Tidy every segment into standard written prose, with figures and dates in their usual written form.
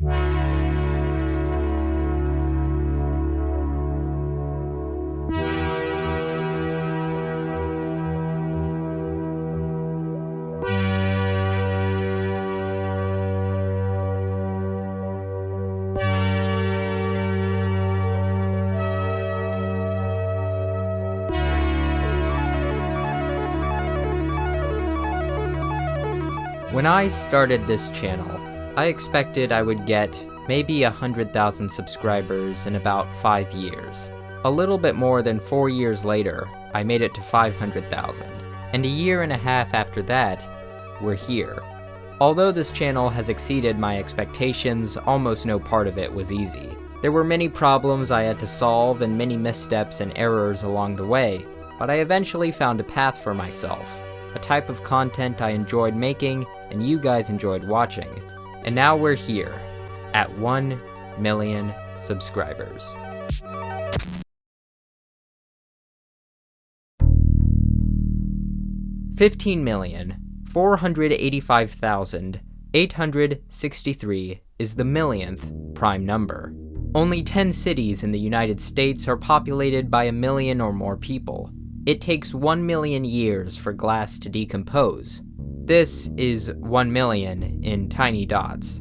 When I started this channel, I expected I would get maybe 100,000 subscribers in about 5 years. A little bit more than 4 years later, I made it to 500,000. And a year and a half after that, we're here. Although this channel has exceeded my expectations, almost no part of it was easy. There were many problems I had to solve and many missteps and errors along the way, but I eventually found a path for myself. A type of content I enjoyed making, and you guys enjoyed watching. And now we're here, at 1 million subscribers. $15,485,863 is the millionth prime number. Only 10 cities in the United States are populated by 1 million or more people. It takes 1 million years for glass to decompose. This is 1 million in tiny dots.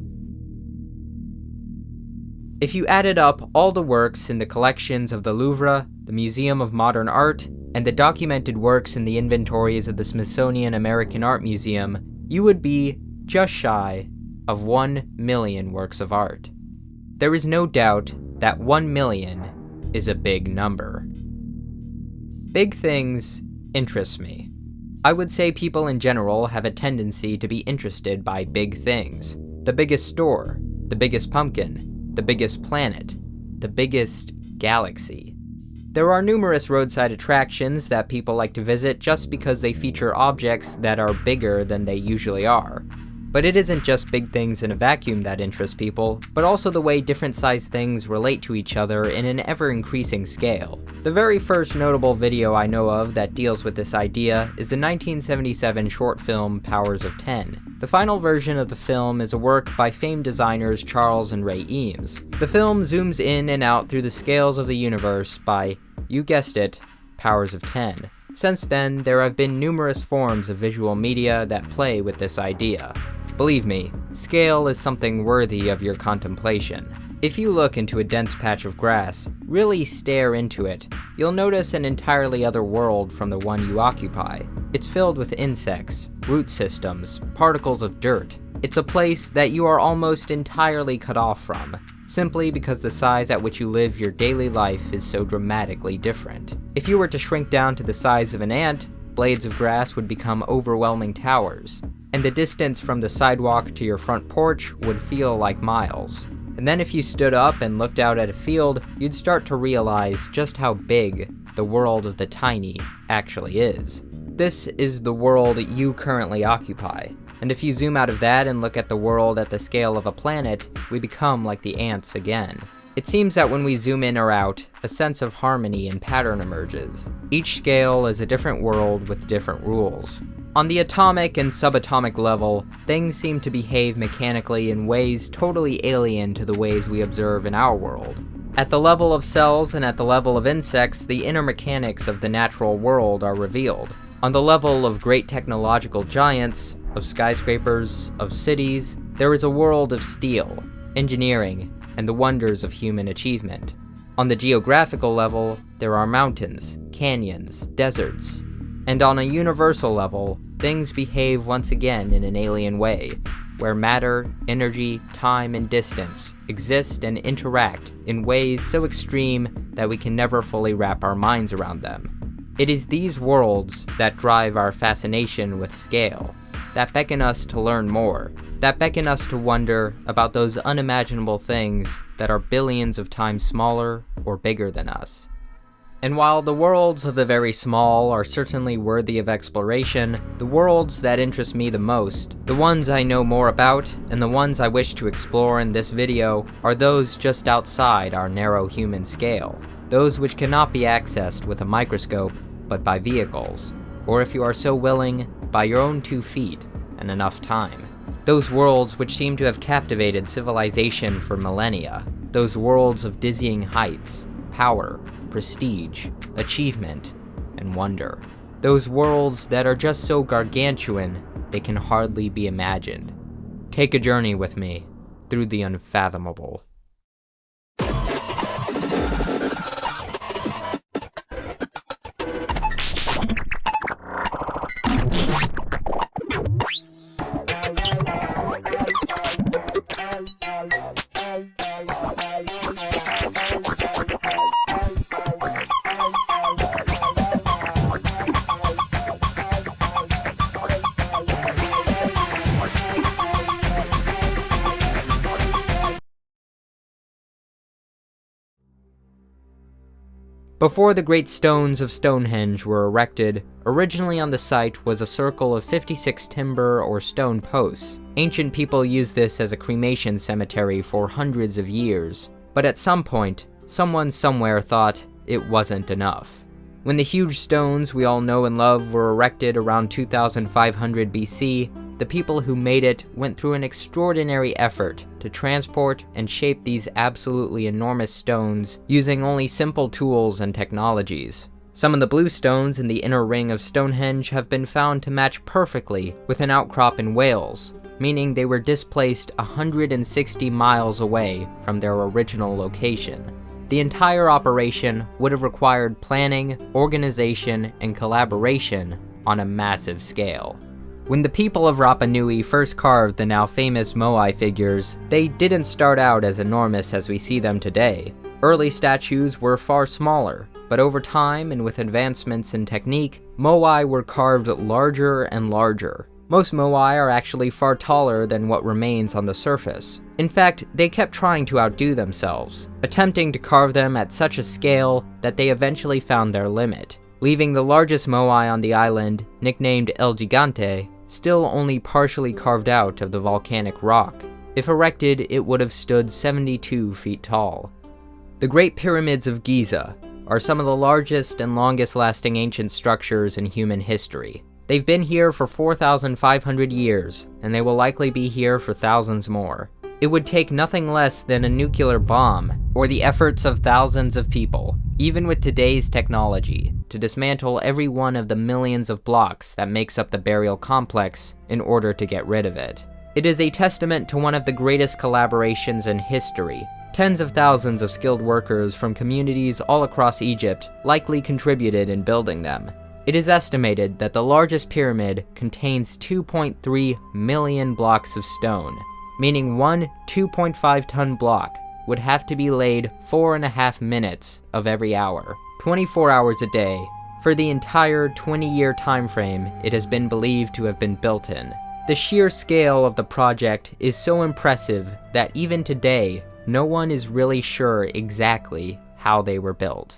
If you added up all the works in the collections of the Louvre, the Museum of Modern Art, and the documented works in the inventories of the Smithsonian American Art Museum, you would be just shy of 1 million works of art. There is no doubt that 1 million is a big number. Big things interest me. I would say people in general have a tendency to be interested by big things. The biggest store, the biggest pumpkin, the biggest planet, the biggest galaxy. There are numerous roadside attractions that people like to visit just because they feature objects that are bigger than they usually are. But it isn't just big things in a vacuum that interest people, but also the way different sized things relate to each other in an ever-increasing scale. The very first notable video I know of that deals with this idea is the 1977 short film Powers of 10. The final version of the film is a work by famed designers Charles and Ray Eames. The film zooms in and out through the scales of the universe by, you guessed it, powers of 10. Since then, there have been numerous forms of visual media that play with this idea. Believe me, scale is something worthy of your contemplation. If you look into a dense patch of grass, really stare into it, you'll notice an entirely other world from the one you occupy. It's filled with insects, root systems, particles of dirt. It's a place that you are almost entirely cut off from, simply because the size at which you live your daily life is so dramatically different. If you were to shrink down to the size of an ant, blades of grass would become overwhelming towers, and the distance from the sidewalk to your front porch would feel like miles. And then if you stood up and looked out at a field, you'd start to realize just how big the world of the tiny actually is. This is the world you currently occupy. And if you zoom out of that and look at the world at the scale of a planet, we become like the ants again. It seems that when we zoom in or out, a sense of harmony and pattern emerges. Each scale is a different world with different rules. On the atomic and subatomic level, things seem to behave mechanically in ways totally alien to the ways we observe in our world. At the level of cells and at the level of insects, the inner mechanics of the natural world are revealed. On the level of great technological giants, of skyscrapers, of cities, there is a world of steel, engineering, and the wonders of human achievement. On the geographical level, there are mountains, canyons, deserts. And on a universal level, things behave once again in an alien way, where matter, energy, time, and distance exist and interact in ways so extreme that we can never fully wrap our minds around them. It is these worlds that drive our fascination with scale, that beckon us to learn more, that beckon us to wonder about those unimaginable things that are billions of times smaller or bigger than us. And while the worlds of the very small are certainly worthy of exploration, the worlds that interest me the most, the ones I know more about, and the ones I wish to explore in this video, are those just outside our narrow human scale. Those which cannot be accessed with a microscope, but by vehicles, or if you are so willing, by your own 2 feet and enough time. Those worlds which seem to have captivated civilization for millennia. Those worlds of dizzying heights, power, prestige, achievement, and wonder. Those worlds that are just so gargantuan they can hardly be imagined. Take a journey with me through the unfathomable. Before the great stones of Stonehenge were erected, originally on the site was a circle of 56 timber or stone posts. Ancient people used this as a cremation cemetery for hundreds of years, but at some point, someone somewhere thought it wasn't enough. When the huge stones we all know and love were erected around 2500 BC, the people who made it went through an extraordinary effort to transport and shape these absolutely enormous stones using only simple tools and technologies. Some of the blue stones in the inner ring of Stonehenge have been found to match perfectly with an outcrop in Wales, meaning they were displaced 160 miles away from their original location. The entire operation would have required planning, organization, and collaboration on a massive scale. When the people of Rapa Nui first carved the now famous Moai figures, they didn't start out as enormous as we see them today. Early statues were far smaller, but over time and with advancements in technique, Moai were carved larger and larger. Most Moai are actually far taller than what remains on the surface. In fact, they kept trying to outdo themselves, attempting to carve them at such a scale that they eventually found their limit, leaving the largest Moai on the island, nicknamed El Gigante, still only partially carved out of the volcanic rock. If erected, it would have stood 72 feet tall. The Great Pyramids of Giza are some of the largest and longest-lasting ancient structures in human history. They've been here for 4,500 years, and they will likely be here for thousands more. It would take nothing less than a nuclear bomb, or the efforts of thousands of people, even with today's technology, to dismantle every one of the millions of blocks that makes up the burial complex in order to get rid of it. It is a testament to one of the greatest collaborations in history. Tens of thousands of skilled workers from communities all across Egypt likely contributed in building them. It is estimated that the largest pyramid contains 2.3 million blocks of stone, meaning one 2.5-ton block would have to be laid 4.5 minutes of every hour, 24 hours a day, for the entire 20-year time frame it has been believed to have been built in. The sheer scale of the project is so impressive that even today, no one is really sure exactly how they were built.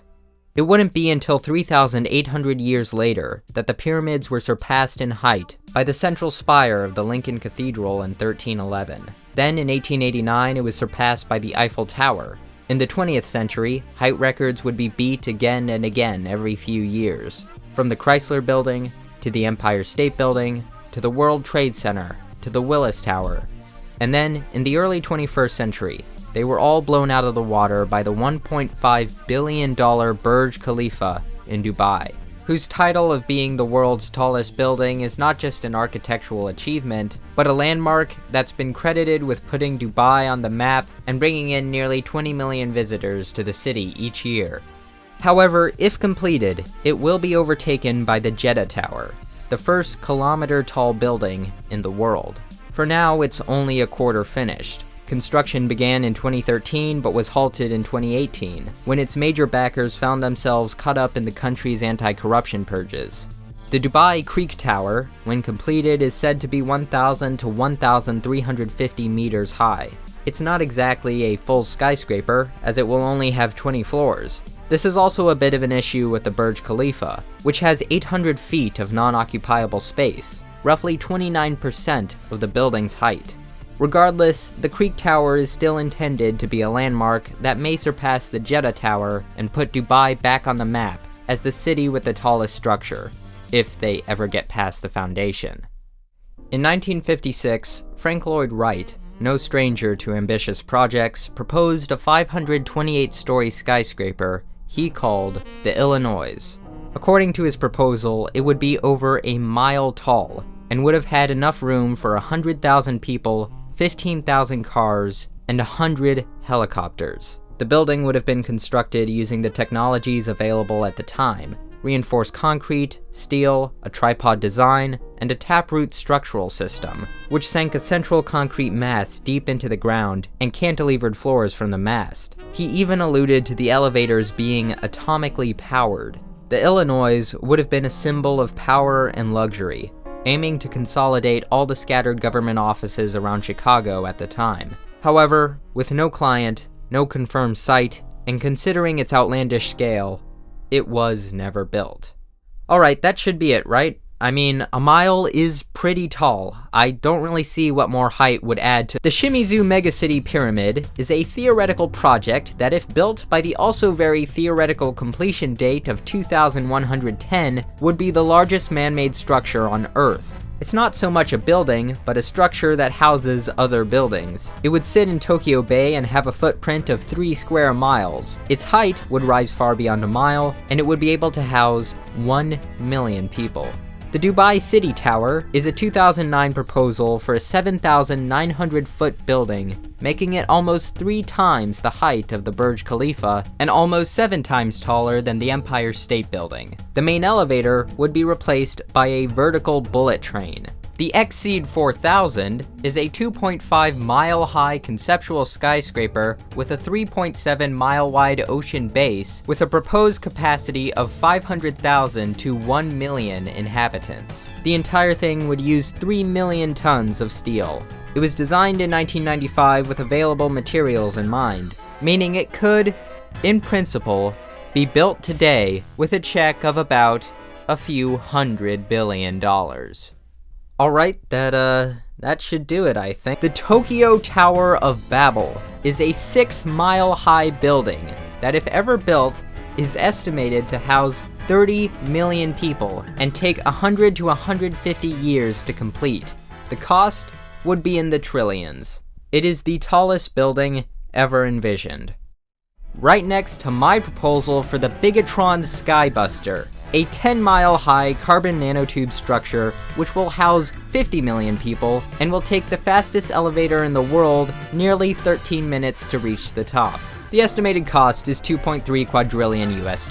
It wouldn't be until 3,800 years later that the pyramids were surpassed in height by the central spire of the Lincoln Cathedral in 1311. Then in 1889 it was surpassed by the Eiffel Tower. In the 20th century, height records would be beat again and again every few years. From the Chrysler Building, to the Empire State Building, to the World Trade Center, to the Willis Tower. And then, in the early 21st century, they were all blown out of the water by the $1.5 billion Burj Khalifa in Dubai, whose title of being the world's tallest building is not just an architectural achievement, but a landmark that's been credited with putting Dubai on the map and bringing in nearly 20 million visitors to the city each year. However, if completed, it will be overtaken by the Jeddah Tower, the first kilometer-tall building in the world. For now, it's only a quarter finished. Construction began in 2013 but was halted in 2018, when its major backers found themselves caught up in the country's anti-corruption purges. The Dubai Creek Tower, when completed, is said to be 1,000 to 1,350 meters high. It's not exactly a full skyscraper, as it will only have 20 floors. This is also a bit of an issue with the Burj Khalifa, which has 800 feet of non-occupiable space, roughly 29% of the building's height. Regardless, the Creek Tower is still intended to be a landmark that may surpass the Jeddah Tower and put Dubai back on the map as the city with the tallest structure, if they ever get past the foundation. In 1956, Frank Lloyd Wright, no stranger to ambitious projects, proposed a 528-story skyscraper he called the Illinois. According to his proposal, it would be over a mile tall, and would have had enough room for 100,000 people, 15,000 cars, and 100 helicopters. The building would have been constructed using the technologies available at the time: reinforced concrete, steel, a tripod design, and a taproot structural system, which sank a central concrete mass deep into the ground and cantilevered floors from the mast. He even alluded to the elevators being atomically powered. The Illinois would have been a symbol of power and luxury, aiming to consolidate all the scattered government offices around Chicago at the time. However, with no client, no confirmed site, and considering its outlandish scale, it was never built. Alright, that should be it, right? I mean, a mile is pretty tall. I don't really see what more height would add to. The Shimizu Megacity Pyramid is a theoretical project that, if built by the also very theoretical completion date of 2110, would be the largest man-made structure on Earth. It's not so much a building, but a structure that houses other buildings. It would sit in Tokyo Bay and have a footprint of 3 square miles. Its height would rise far beyond a mile, and it would be able to house 1 million people. The Dubai City Tower is a 2009 proposal for a 7,900-foot building, making it almost 3 times the height of the Burj Khalifa and almost 7 times taller than the Empire State Building. The main elevator would be replaced by a vertical bullet train. The Exceed 4000 is a 2.5-mile-high conceptual skyscraper with a 3.7-mile-wide ocean base with a proposed capacity of 500,000 to 1 million inhabitants. The entire thing would use 3 million tons of steel. It was designed in 1995 with available materials in mind, meaning it could, in principle, be built today with a check of about a few $100 billion. Alright, that should do it, I think. The Tokyo Tower of Babel is a 6-mile-high building that, if ever built, is estimated to house 30 million people and take 100 to 150 years to complete. The cost would be in the trillions. It is the tallest building ever envisioned. Right next to my proposal for the Bigatron Skybuster, a 10-mile-high carbon nanotube structure which will house 50 million people and will take the fastest elevator in the world nearly 13 minutes to reach the top. The estimated cost is $2.3 quadrillion US.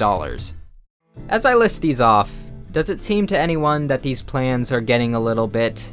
As I list these off, does it seem to anyone that these plans are getting a little bit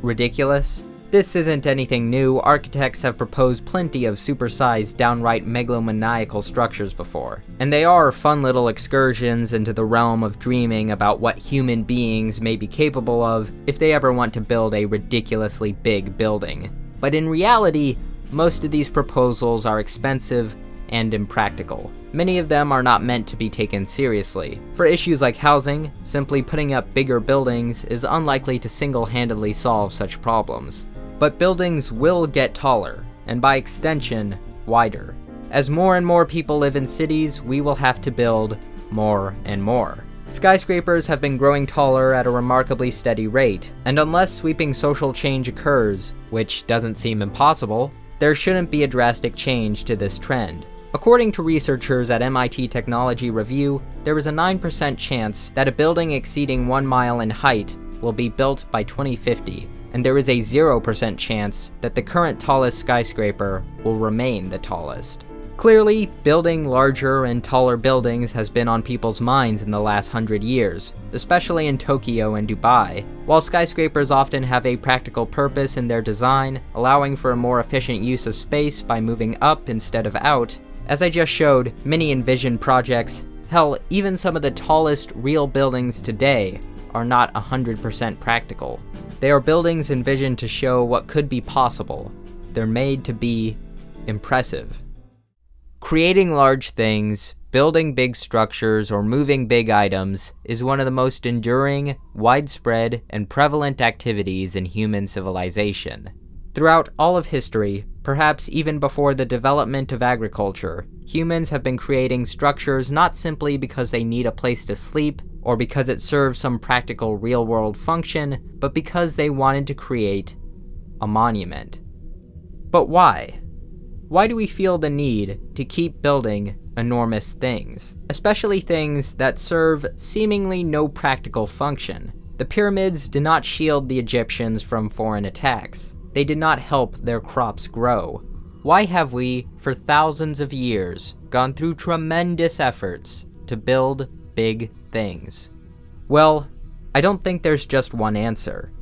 ridiculous? This isn't anything new. Architects have proposed plenty of supersized, downright megalomaniacal structures before, and they are fun little excursions into the realm of dreaming about what human beings may be capable of if they ever want to build a ridiculously big building. But in reality, most of these proposals are expensive and impractical. Many of them are not meant to be taken seriously. For issues like housing, simply putting up bigger buildings is unlikely to single-handedly solve such problems. But buildings will get taller, and by extension, wider. As more and more people live in cities, we will have to build more and more. Skyscrapers have been growing taller at a remarkably steady rate, and unless sweeping social change occurs, which doesn't seem impossible, there shouldn't be a drastic change to this trend. According to researchers at MIT Technology Review, there is a 9% chance that a building exceeding 1 mile in height will be built by 2050, and there is a 0% chance that the current tallest skyscraper will remain the tallest. Clearly, building larger and taller buildings has been on people's minds in the last 100 years, especially in Tokyo and Dubai. While skyscrapers often have a practical purpose in their design, allowing for a more efficient use of space by moving up instead of out, as I just showed, many envisioned projects, hell, even some of the tallest real buildings today, are not 100% practical. They are buildings envisioned to show what could be possible. They're made to be impressive. Creating large things, building big structures, or moving big items is one of the most enduring, widespread, and prevalent activities in human civilization. Throughout all of history, perhaps even before the development of agriculture, humans have been creating structures not simply because they need a place to sleep or because it serves some practical real-world function, but because they wanted to create a monument. But why? Why do we feel the need to keep building enormous things, especially things that serve seemingly no practical function? The pyramids did not shield the Egyptians from foreign attacks. They did not help their crops grow. Why have we, for thousands of years, gone through tremendous efforts to build big things? Well, I don't think there's just one answer.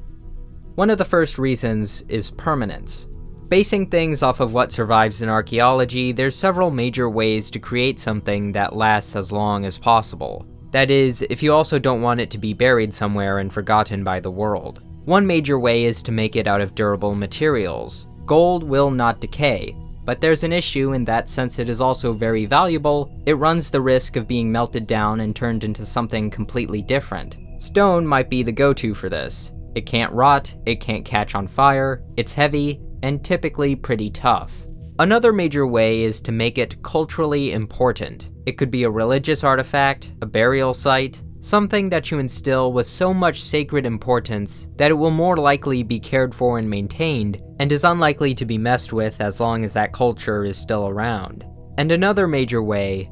One of the first reasons is permanence. Basing things off of what survives in archaeology, there's several major ways to create something that lasts as long as possible. That is, if you also don't want it to be buried somewhere and forgotten by the world. One major way is to make it out of durable materials. Gold will not decay, but there's an issue in that since it is also very valuable, it runs the risk of being melted down and turned into something completely different. Stone might be the go-to for this. It can't rot, it can't catch on fire, it's heavy, and typically pretty tough. Another major way is to make it culturally important. It could be a religious artifact, a burial site, something that you instill with so much sacred importance that it will more likely be cared for and maintained, and is unlikely to be messed with as long as that culture is still around. And another major way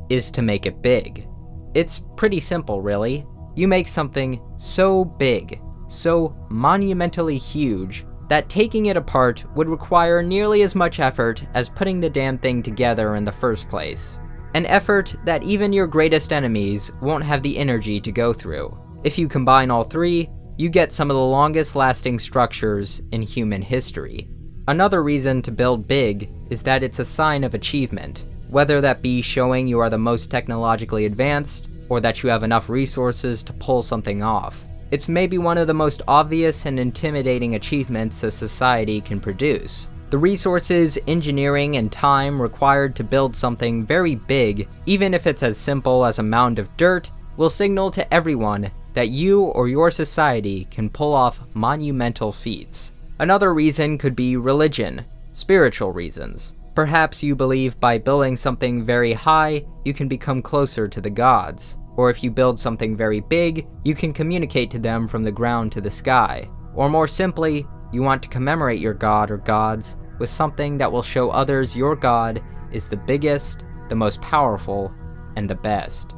is to make it big. It's pretty simple, really. You make something so big, so monumentally huge, that taking it apart would require nearly as much effort as putting the damn thing together in the first place. An effort that even your greatest enemies won't have the energy to go through. If you combine all three, you get some of the longest lasting structures in human history. Another reason to build big is that it's a sign of achievement, whether that be showing you are the most technologically advanced, or that you have enough resources to pull something off. It's maybe one of the most obvious and intimidating achievements a society can produce. The resources, engineering, and time required to build something very big, even if it's as simple as a mound of dirt, will signal to everyone that you or your society can pull off monumental feats. Another reason could be religion, spiritual reasons. Perhaps you believe by building something very high, you can become closer to the gods. Or if you build something very big, you can communicate to them from the ground to the sky. Or more simply, you want to commemorate your god or gods with something that will show others your god is the biggest, the most powerful, and the best.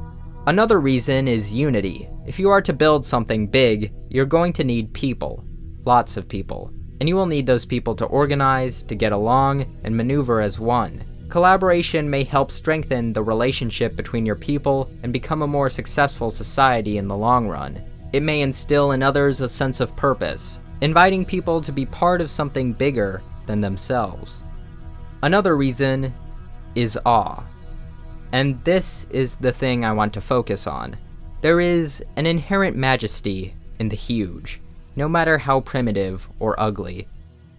Another reason is unity. If you are to build something big, you're going to need people. Lots of people. And you will need those people to organize, to get along, and maneuver as one. Collaboration may help strengthen the relationship between your people and become a more successful society in the long run. It may instill in others a sense of purpose, inviting people to be part of something bigger than themselves. Another reason is awe. And this is the thing I want to focus on. There is an inherent majesty in the huge, no matter how primitive or ugly.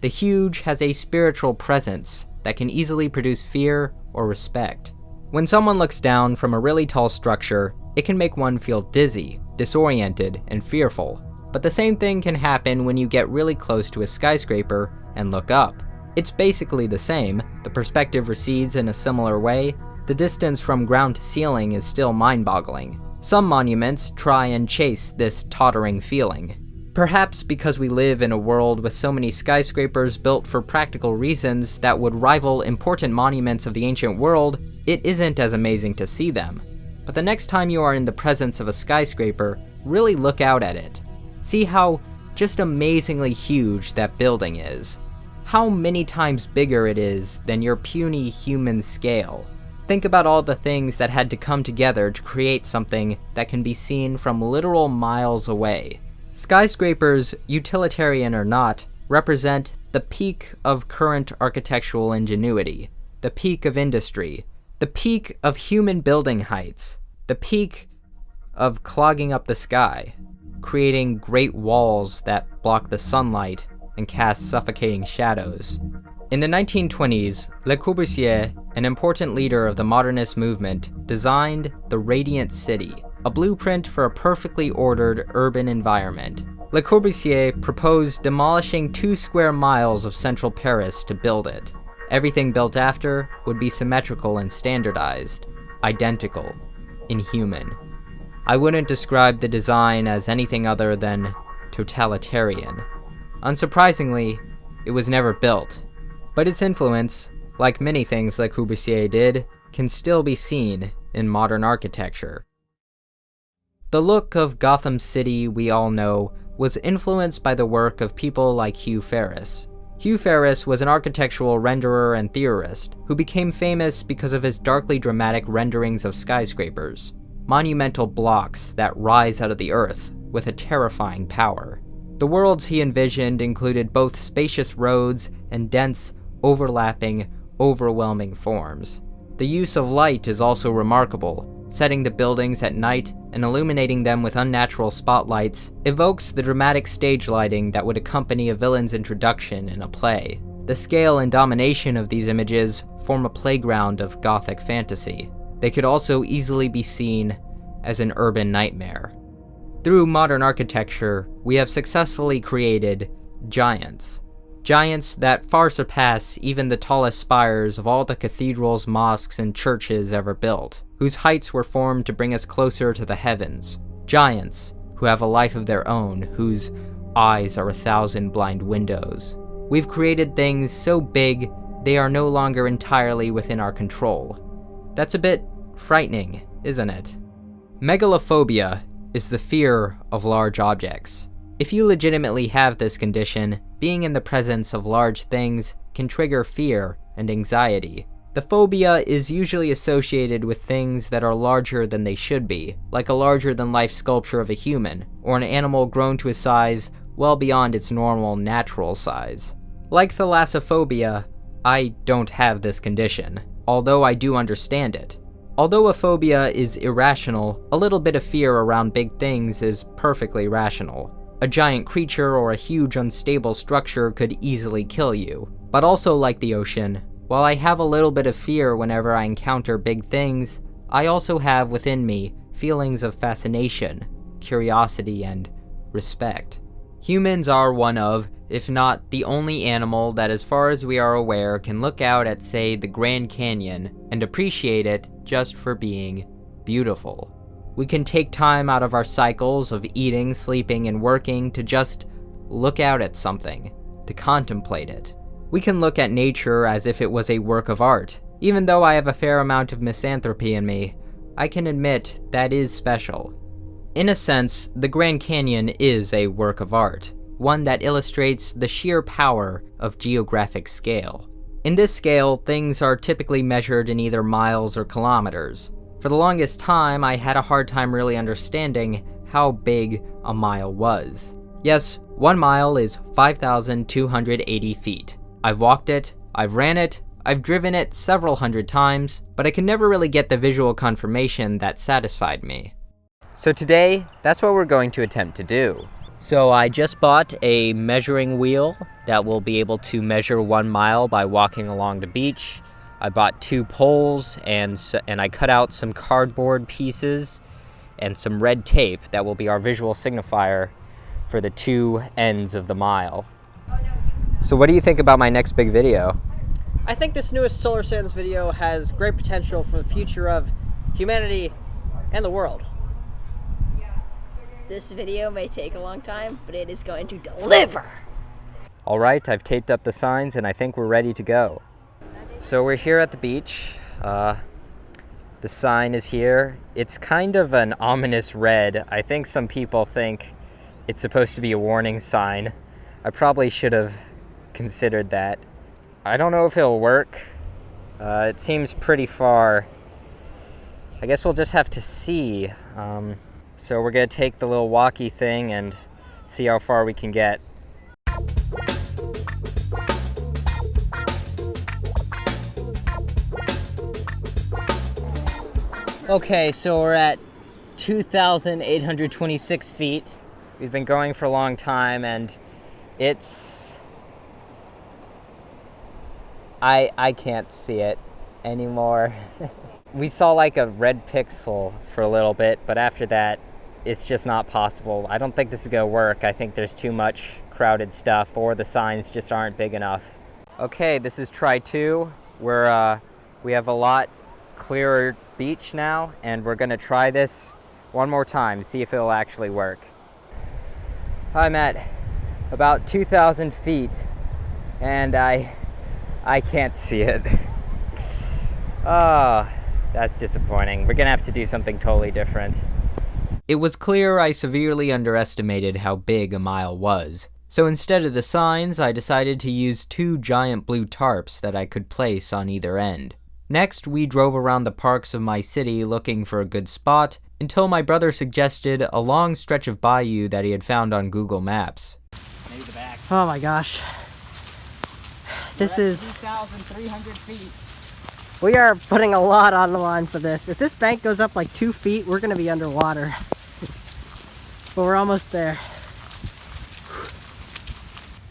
The huge has a spiritual presence that can easily produce fear or respect. When someone looks down from a really tall structure, it can make one feel dizzy, disoriented, and fearful. But the same thing can happen when you get really close to a skyscraper and look up. It's basically the same, the perspective recedes in a similar way, the distance from ground to ceiling is still mind-boggling. Some monuments try and chase this tottering feeling. Perhaps because we live in a world with so many skyscrapers built for practical reasons that would rival important monuments of the ancient world, it isn't as amazing to see them. But the next time you are in the presence of a skyscraper, really look out at it. See how just amazingly huge that building is. How many times bigger it is than your puny human scale. Think about all the things that had to come together to create something that can be seen from literal miles away. Skyscrapers, utilitarian or not, represent the peak of current architectural ingenuity, the peak of industry, the peak of human building heights, the peak of clogging up the sky, creating great walls that block the sunlight and cast suffocating shadows. In the 1920s, Le Corbusier, an important leader of the modernist movement, designed the Radiant City, a blueprint for a perfectly ordered urban environment. Le Corbusier proposed demolishing 2 square miles of central Paris to build it. Everything built after would be symmetrical and standardized, identical, inhuman. I wouldn't describe the design as anything other than totalitarian. Unsurprisingly, it was never built, but its influence, like many things Le Corbusier did, can still be seen in modern architecture. The look of Gotham City we all know was influenced by the work of people like Hugh Ferris. Hugh Ferris was an architectural renderer and theorist who became famous because of his darkly dramatic renderings of skyscrapers, monumental blocks that rise out of the earth with a terrifying power. The worlds he envisioned included both spacious roads and dense, overlapping, overwhelming forms. The use of light is also remarkable. Setting the buildings at night and illuminating them with unnatural spotlights evokes the dramatic stage lighting that would accompany a villain's introduction in a play. The scale and domination of these images form a playground of Gothic fantasy. They could also easily be seen as an urban nightmare. Through modern architecture, we have successfully created giants. Giants that far surpass even the tallest spires of all the cathedrals, mosques, and churches ever built, whose heights were formed to bring us closer to the heavens. Giants who have a life of their own, whose eyes are 1,000 blind windows. We've created things so big, they are no longer entirely within our control. That's a bit frightening, isn't it? Megalophobia is the fear of large objects. If you legitimately have this condition, being in the presence of large things can trigger fear and anxiety. The phobia is usually associated with things that are larger than they should be, like a larger-than-life sculpture of a human, or an animal grown to a size well beyond its normal, natural size. Like thalassophobia, I don't have this condition, although I do understand it. Although a phobia is irrational, a little bit of fear around big things is perfectly rational. A giant creature or a huge unstable structure could easily kill you. But also like the ocean, while I have a little bit of fear whenever I encounter big things, I also have within me feelings of fascination, curiosity, and respect. Humans are one of, if not the only animal that, as far as we are aware, can look out at, say, the Grand Canyon and appreciate it just for being beautiful. We can take time out of our cycles of eating, sleeping, and working to just look out at something, to contemplate it. We can look at nature as if it was a work of art. Even though I have a fair amount of misanthropy in me, I can admit that is special. In a sense, the Grand Canyon is a work of art, one that illustrates the sheer power of geographic scale. In this scale, things are typically measured in either miles or kilometers. For the longest time, I had a hard time really understanding how big a mile was. Yes, 1 mile is 5,280 feet. I've walked it, I've ran it, I've driven it several hundred times, but I could never really get the visual confirmation that satisfied me. So today, that's what we're going to attempt to do. So I just bought a measuring wheel that will be able to measure 1 mile by walking along the beach. I bought 2 poles and I cut out some cardboard pieces and some red tape that will be our visual signifier for the 2 ends of the mile. So what do you think about my next big video? I think this newest Solar Sands video has great potential for the future of humanity and the world. This video may take a long time, but it is going to deliver! Alright, I've taped up the signs and I think we're ready to go. So we're here at the beach. The sign is here. It's kind of an ominous red. I think some people think it's supposed to be a warning sign. I probably should have considered that. I don't know if it'll work. It seems pretty far. I guess we'll just have to see. So we're gonna take the little walkie thing and see how far we can get. Okay, so we're at 2,826 feet. We've been going for a long time and it's... I can't see it anymore. We saw like a red pixel for a little bit, but after that, it's just not possible. I don't think this is gonna work. I think there's too much crowded stuff or the signs just aren't big enough. Okay, this is try 2. We have a lot clearer beach now and we're gonna try this one more time, see if it'll actually work. I'm at about 2,000 feet, and I can't see it. Oh, that's disappointing. We're gonna have to do something totally different. It was clear I severely underestimated how big a mile was. So instead of the signs, I decided to use 2 giant blue tarps that I could place on either end. Next, we drove around the parks of my city looking for a good spot, until my brother suggested a long stretch of bayou that he had found on Google Maps. Maybe the back. Oh my gosh. This is 2,300 feet. We are putting a lot on the line for this. If this bank goes up like 2 feet, we're gonna be underwater. But we're almost there.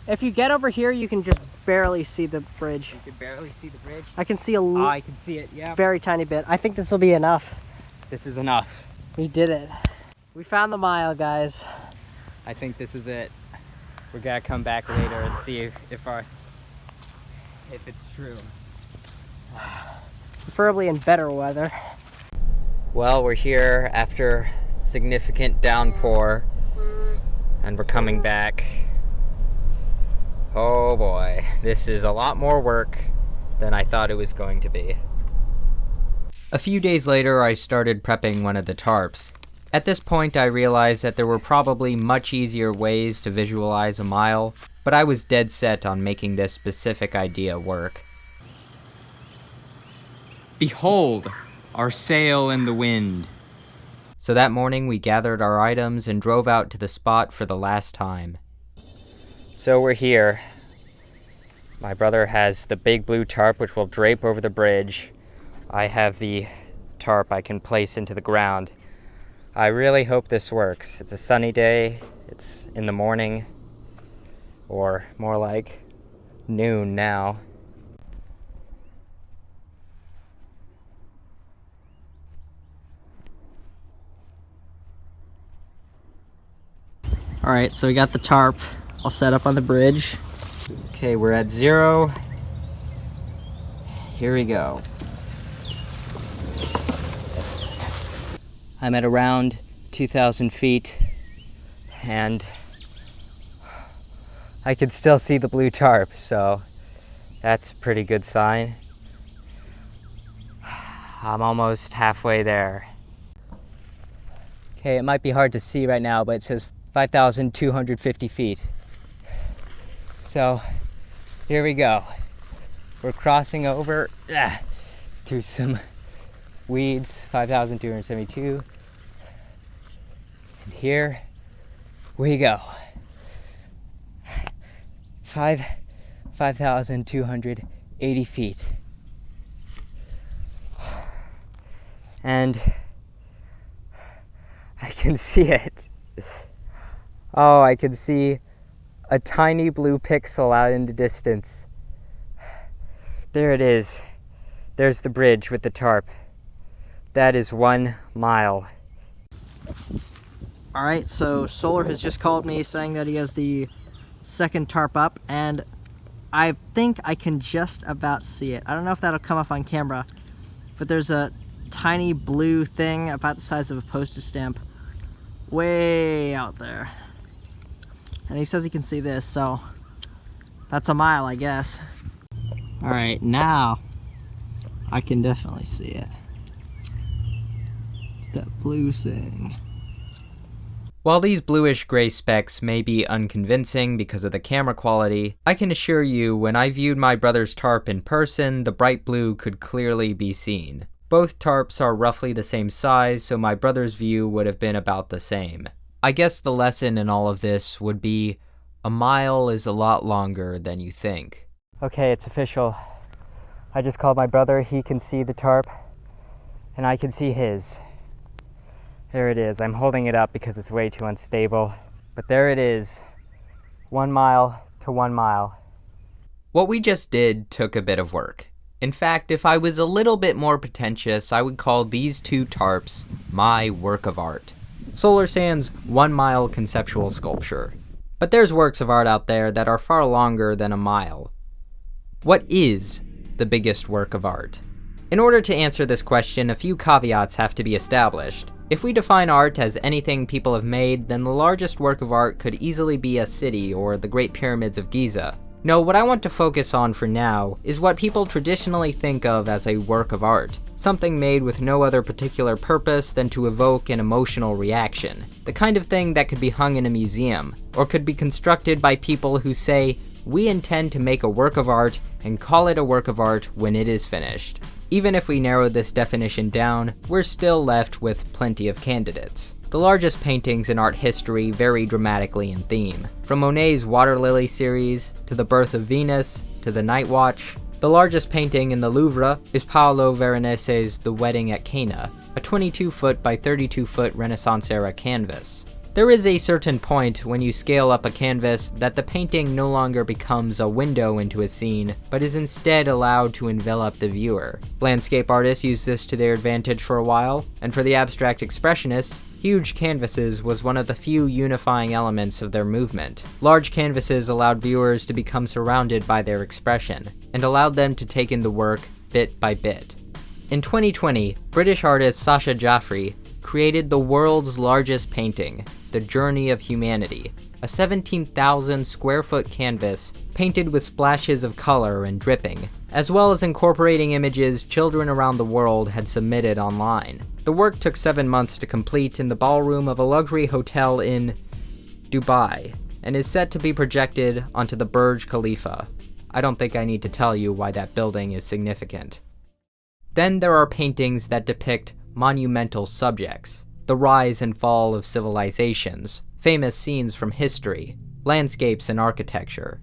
If you get over here, you can just barely see the bridge. You can barely see the bridge? I can see I can see it, yeah. Very tiny bit. I think this will be enough. This is enough. We did it. We found the mile, guys. I think this is it. We're gonna come back later and see if it's true. Preferably in better weather. Well, we're here after significant downpour, and we're coming back. Oh boy, this is a lot more work than I thought it was going to be. A few days later, I started prepping one of the tarps. At this point, I realized that there were probably much easier ways to visualize a mile, but I was dead set on making this specific idea work. Behold, our sail in the wind. So that morning, we gathered our items and drove out to the spot for the last time. So we're here. My brother has the big blue tarp which will drape over the bridge. I have the tarp I can place into the ground. I really hope this works. It's a sunny day. It's in the morning, or more like noon now. All right, so we got the tarp all set up on the bridge. Okay, we're at 0. Here we go. I'm at around 2,000 feet, and I can still see the blue tarp, so that's a pretty good sign. I'm almost halfway there. Okay, it might be hard to see right now, but it says 5,250 feet. So, here we go. We're crossing over through some weeds, 5,272. And here we go. 5,280 feet. And I can see it. Oh, I can see a tiny blue pixel out in the distance. There it is. There's the bridge with the tarp. That is 1 mile. All right, so Solar has just called me saying that he has the second tarp up, and I think I can just about see it. I don't know if that'll come up on camera, but there's a tiny blue thing about the size of a postage stamp way out there. And he says he can see this, so that's a mile, I guess. All right, now I can definitely see it. It's that blue thing. While these bluish-gray specks may be unconvincing because of the camera quality, I can assure you when I viewed my brother's tarp in person, the bright blue could clearly be seen. Both tarps are roughly the same size, so my brother's view would have been about the same. I guess the lesson in all of this would be, a mile is a lot longer than you think. Okay, it's official. I just called my brother, he can see the tarp, and I can see his. There it is. I'm holding it up because it's way too unstable. But there it is. 1 mile to 1 mile. What we just did took a bit of work. In fact, if I was a little bit more pretentious, I would call these 2 tarps my work of art. Solar Sand's 1 mile conceptual sculpture. But there's works of art out there that are far longer than a mile. What is the biggest work of art? In order to answer this question, a few caveats have to be established. If we define art as anything people have made, then the largest work of art could easily be a city or the Great Pyramids of Giza. No, what I want to focus on for now is what people traditionally think of as a work of art, something made with no other particular purpose than to evoke an emotional reaction, the kind of thing that could be hung in a museum, or could be constructed by people who say, "We intend to make a work of art and call it a work of art when it is finished." Even if we narrow this definition down, we're still left with plenty of candidates. The largest paintings in art history vary dramatically in theme. From Monet's Water Lily series, to The Birth of Venus, to The Night Watch. The largest painting in the Louvre is Paolo Veronese's The Wedding at Cana, a 22-foot by 32-foot Renaissance-era canvas. There is a certain point when you scale up a canvas that the painting no longer becomes a window into a scene, but is instead allowed to envelop the viewer. Landscape artists used this to their advantage for a while, and for the abstract expressionists, huge canvases was one of the few unifying elements of their movement. Large canvases allowed viewers to become surrounded by their expression, and allowed them to take in the work bit by bit. In 2020, British artist Sacha Jaffrey created the world's largest painting, The Journey of Humanity, a 17,000 square foot canvas painted with splashes of color and dripping, as well as incorporating images children around the world had submitted online. The work took 7 months to complete in the ballroom of a luxury hotel in Dubai, and is set to be projected onto the Burj Khalifa. I don't think I need to tell you why that building is significant. Then there are paintings that depict monumental subjects, the rise and fall of civilizations, famous scenes from history, landscapes and architecture.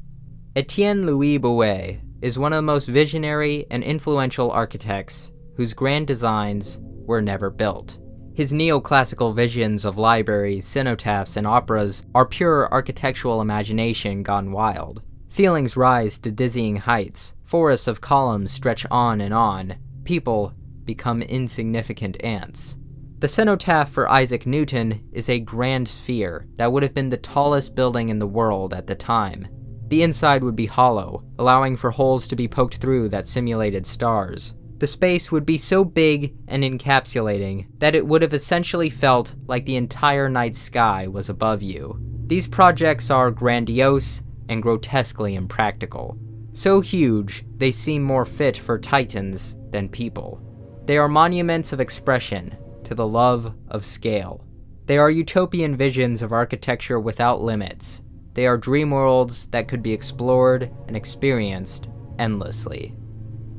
Etienne Louis Bouet is one of the most visionary and influential architects whose grand designs were never built. His neoclassical visions of libraries, cenotaphs, and operas are pure architectural imagination gone wild. Ceilings rise to dizzying heights, forests of columns stretch on and on, people become insignificant ants. The cenotaph for Isaac Newton is a grand sphere that would have been the tallest building in the world at the time. The inside would be hollow, allowing for holes to be poked through that simulated stars. The space would be so big and encapsulating that it would have essentially felt like the entire night sky was above you. These projects are grandiose and grotesquely impractical. So huge, they seem more fit for titans than people. They are monuments of expression to the love of scale. They are utopian visions of architecture without limits. They are dream worlds that could be explored and experienced endlessly.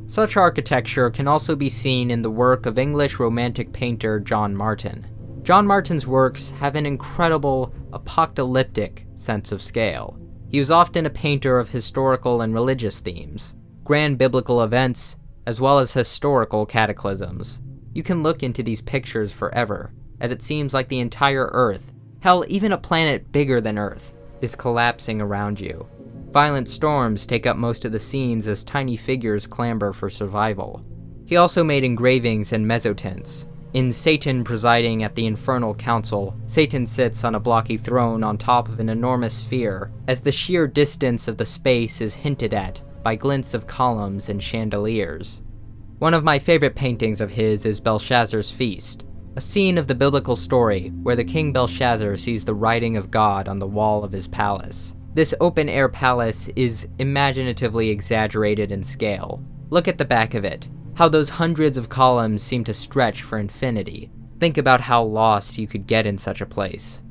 Such architecture can also be seen in the work of English Romantic painter John Martin. John Martin's works have an incredible, apocalyptic sense of scale. He was often a painter of historical and religious themes, grand biblical events, as well as historical cataclysms. You can look into these pictures forever, as it seems like the entire Earth, hell, even a planet bigger than Earth, is collapsing around you. Violent storms take up most of the scenes as tiny figures clamber for survival. He also made engravings and mezzotints. In Satan Presiding at the Infernal Council, Satan sits on a blocky throne on top of an enormous sphere, as the sheer distance of the space is hinted at by glints of columns and chandeliers. One of my favorite paintings of his is Belshazzar's Feast, a scene of the biblical story where the king Belshazzar sees the writing of God on the wall of his palace. This open-air palace is imaginatively exaggerated in scale. Look at the back of it, how those hundreds of columns seem to stretch for infinity. Think about how lost you could get in such a place.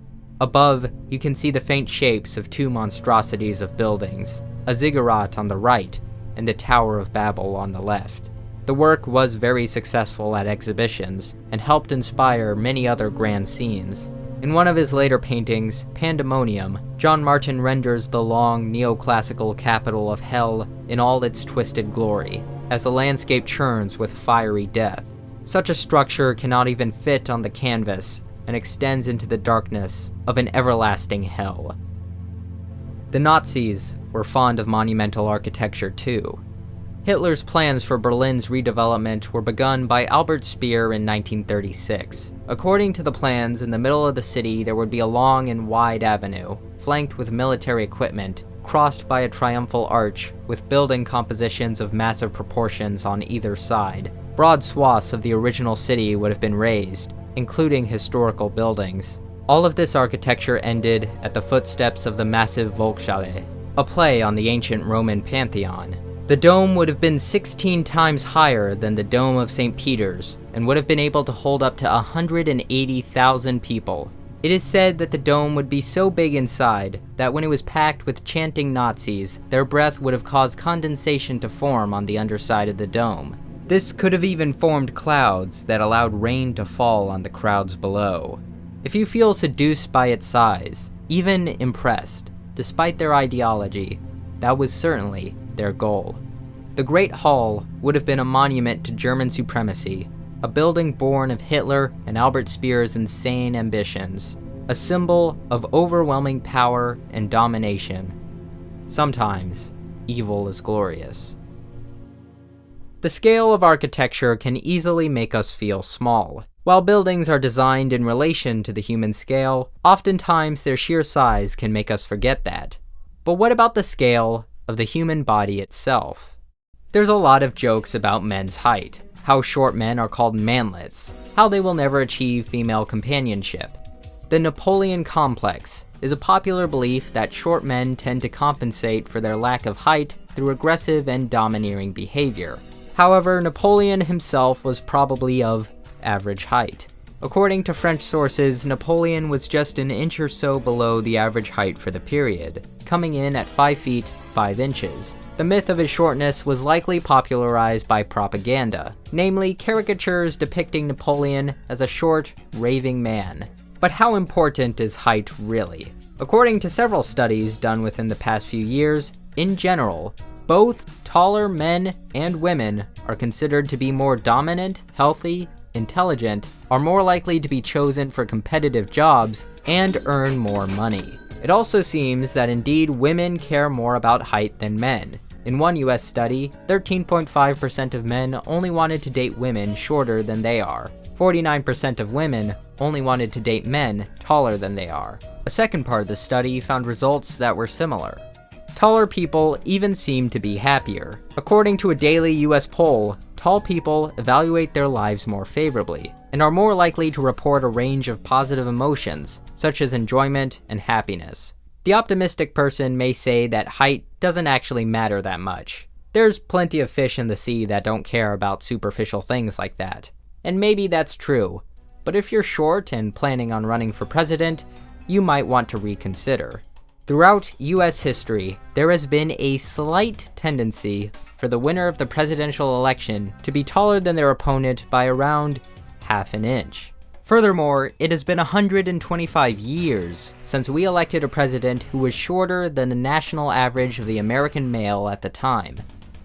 Above, you can see the faint shapes of two monstrosities of buildings, a ziggurat on the right, and the Tower of Babel on the left. The work was very successful at exhibitions, and helped inspire many other grand scenes. In one of his later paintings, Pandemonium, John Martin renders the long, neoclassical capital of hell in all its twisted glory, as the landscape churns with fiery death. Such a structure cannot even fit on the canvas, and extends into the darkness of an everlasting hell. The Nazis were fond of monumental architecture too. Hitler's plans for Berlin's redevelopment were begun by Albert Speer in 1936. According to the plans, in the middle of the city there would be a long and wide avenue, flanked with military equipment, crossed by a triumphal arch, with building compositions of massive proportions on either side. Broad swaths of the original city would have been razed, including historical buildings. All of this architecture ended at the footsteps of the massive Volkshalle, a play on the ancient Roman pantheon. The dome would have been 16 times higher than the Dome of St. Peter's, and would have been able to hold up to 180,000 people. It is said that the dome would be so big inside that when it was packed with chanting Nazis, their breath would have caused condensation to form on the underside of the dome. This could have even formed clouds that allowed rain to fall on the crowds below. If you feel seduced by its size, even impressed, despite their ideology, that was certainly their goal. The Great Hall would have been a monument to German supremacy, a building born of Hitler and Albert Speer's insane ambitions, a symbol of overwhelming power and domination. Sometimes, evil is glorious. The scale of architecture can easily make us feel small. While buildings are designed in relation to the human scale, oftentimes their sheer size can make us forget that. But what about the scale of the human body itself? There's a lot of jokes about men's height, how short men are called manlets, how they will never achieve female companionship. The Napoleon complex is a popular belief that short men tend to compensate for their lack of height through aggressive and domineering behavior. However, Napoleon himself was probably of average height. According to French sources, Napoleon was just an inch or so below the average height for the period, coming in at 5 feet 5 inches. The myth of his shortness was likely popularized by propaganda, namely caricatures depicting Napoleon as a short, raving man. But how important is height really? According to several studies done within the past few years, in general, both taller men and women are considered to be more dominant, healthy, intelligent, are more likely to be chosen for competitive jobs, and earn more money. It also seems that indeed women care more about height than men. In one US study, 13.5% of men only wanted to date women shorter than they are. 49% of women only wanted to date men taller than they are. A second part of the study found results that were similar. Taller people even seem to be happier. According to a daily US poll, tall people evaluate their lives more favorably, and are more likely to report a range of positive emotions, such as enjoyment and happiness. The optimistic person may say that height doesn't actually matter that much. There's plenty of fish in the sea that don't care about superficial things like that. And maybe that's true, but if you're short and planning on running for president, you might want to reconsider. Throughout US history, there has been a slight tendency for the winner of the presidential election to be taller than their opponent by around half an inch. Furthermore, it has been 125 years since we elected a president who was shorter than the national average of the American male at the time.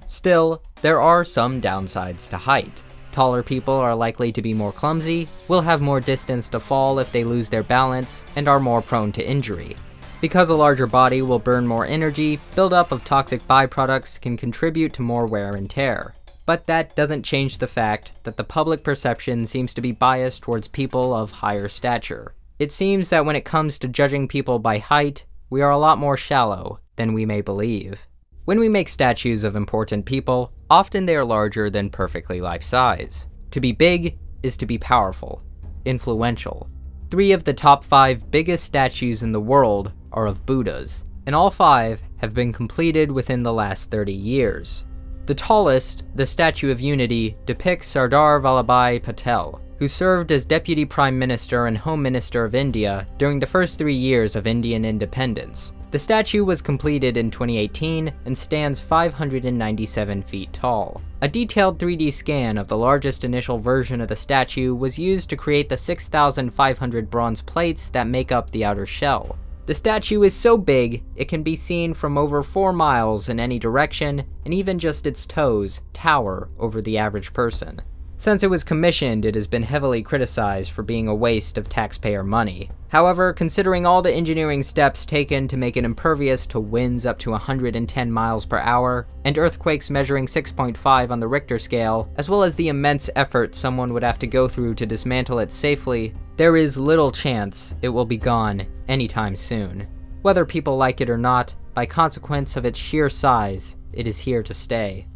Still, there are some downsides to height. Taller people are likely to be more clumsy, will have more distance to fall if they lose their balance, and are more prone to injury. Because a larger body will burn more energy, buildup of toxic byproducts can contribute to more wear and tear. But that doesn't change the fact that the public perception seems to be biased towards people of higher stature. It seems that when it comes to judging people by height, we are a lot more shallow than we may believe. When we make statues of important people, often they are larger than perfectly life-size. To be big is to be powerful, influential. 3 of the top 5 biggest statues in the world are of Buddhas, and all 5 have been completed within the last 30 years. The tallest, the Statue of Unity, depicts Sardar Vallabhai Patel, who served as Deputy Prime Minister and Home Minister of India during the first 3 years of Indian independence. The statue was completed in 2018 and stands 597 feet tall. A detailed 3D scan of the largest initial version of the statue was used to create the 6,500 bronze plates that make up the outer shell. The statue is so big, it can be seen from over 4 miles in any direction, and even just its toes tower over the average person. Since it was commissioned, it has been heavily criticized for being a waste of taxpayer money. However, considering all the engineering steps taken to make it impervious to winds up to 110 miles per hour, and earthquakes measuring 6.5 on the Richter scale, as well as the immense effort someone would have to go through to dismantle it safely, there is little chance it will be gone anytime soon. Whether people like it or not, by consequence of its sheer size, it is here to stay.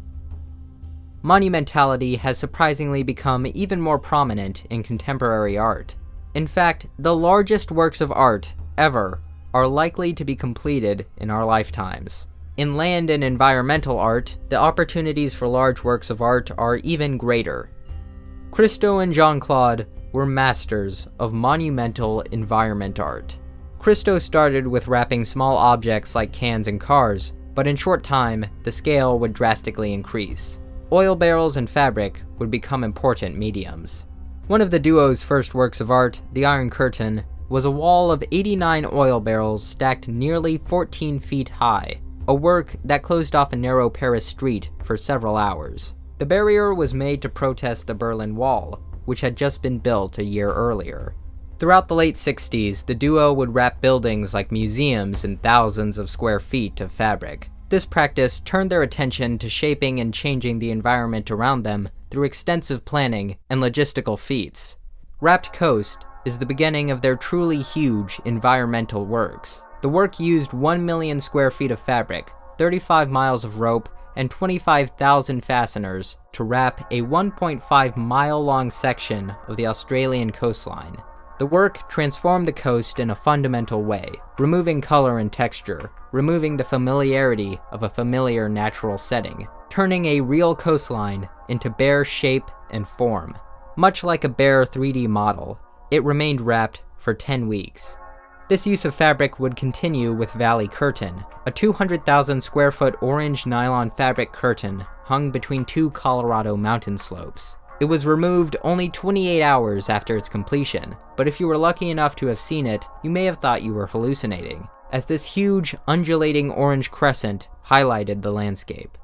Monumentality has surprisingly become even more prominent in contemporary art. In fact, the largest works of art ever are likely to be completed in our lifetimes. In land and environmental art, the opportunities for large works of art are even greater. Christo and Jean-Claude were masters of monumental environment art. Christo started with wrapping small objects like cans and cars, but in short time, the scale would drastically increase. Oil barrels and fabric would become important mediums. One of the duo's first works of art, the Iron Curtain, was a wall of 89 oil barrels stacked nearly 14 feet high, a work that closed off a narrow Paris street for several hours. The barrier was made to protest the Berlin Wall, which had just been built a year earlier. Throughout the late 60s, the duo would wrap buildings like museums in thousands of square feet of fabric. This practice turned their attention to shaping and changing the environment around them through extensive planning and logistical feats. Wrapped Coast is the beginning of their truly huge environmental works. The work used 1 million square feet of fabric, 35 miles of rope, and 25,000 fasteners to wrap a 1.5 mile long section of the Australian coastline. The work transformed the coast in a fundamental way, removing color and texture, removing the familiarity of a familiar natural setting, turning a real coastline into bare shape and form. Much like a bare 3D model, it remained wrapped for 10 weeks. This use of fabric would continue with Valley Curtain, a 200,000 square foot orange nylon fabric curtain hung between two Colorado mountain slopes. It was removed only 28 hours after its completion, but if you were lucky enough to have seen it, you may have thought you were hallucinating, as this huge, undulating orange crescent highlighted the landscape.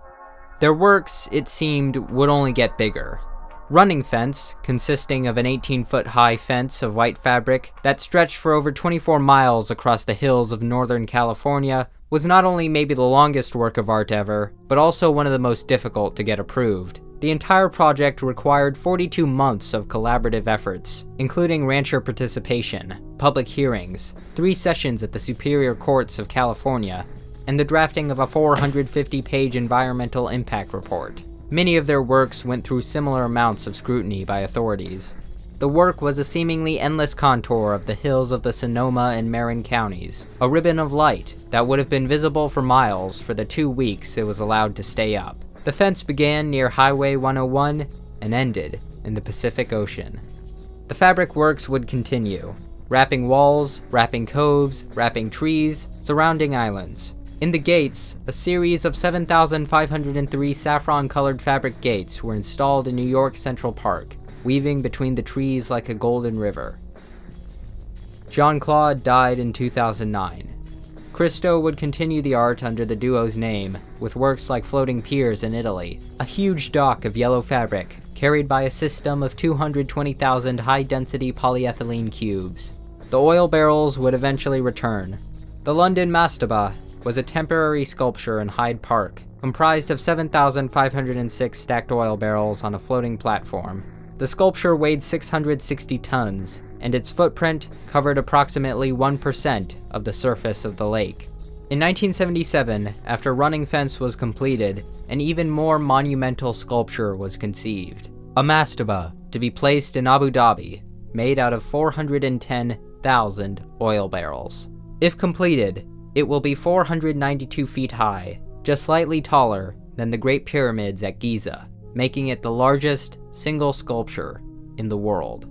Their works, it seemed, would only get bigger. Running Fence, consisting of an 18-foot high fence of white fabric that stretched for over 24 miles across the hills of Northern California, was not only maybe the longest work of art ever, but also one of the most difficult to get approved. The entire project required 42 months of collaborative efforts, including rancher participation, public hearings, 3 sessions at the Superior Courts of California, and the drafting of a 450-page environmental impact report. Many of their works went through similar amounts of scrutiny by authorities. The work was a seemingly endless contour of the hills of the Sonoma and Marin counties, a ribbon of light that would have been visible for miles for the 2 weeks it was allowed to stay up. The fence began near Highway 101 and ended in the Pacific Ocean. The fabric works would continue, wrapping walls, wrapping coves, wrapping trees, surrounding islands. In the gates, a series of 7,503 saffron-colored fabric gates were installed in New York Central Park, weaving between the trees like a golden river. Jean-Claude died in 2009. Christo would continue the art under the duo's name, with works like Floating Piers in Italy, a huge dock of yellow fabric, carried by a system of 220,000 high-density polyethylene cubes. The oil barrels would eventually return. The London mastaba was a temporary sculpture in Hyde Park, comprised of 7,506 stacked oil barrels on a floating platform. The sculpture weighed 660 tons, and its footprint covered approximately 1% of the surface of the lake. In 1977, after Running Fence was completed, an even more monumental sculpture was conceived. A mastaba, to be placed in Abu Dhabi, made out of 410,000 oil barrels. If completed, it will be 492 feet high, just slightly taller than the Great Pyramids at Giza, making it the largest single sculpture in the world.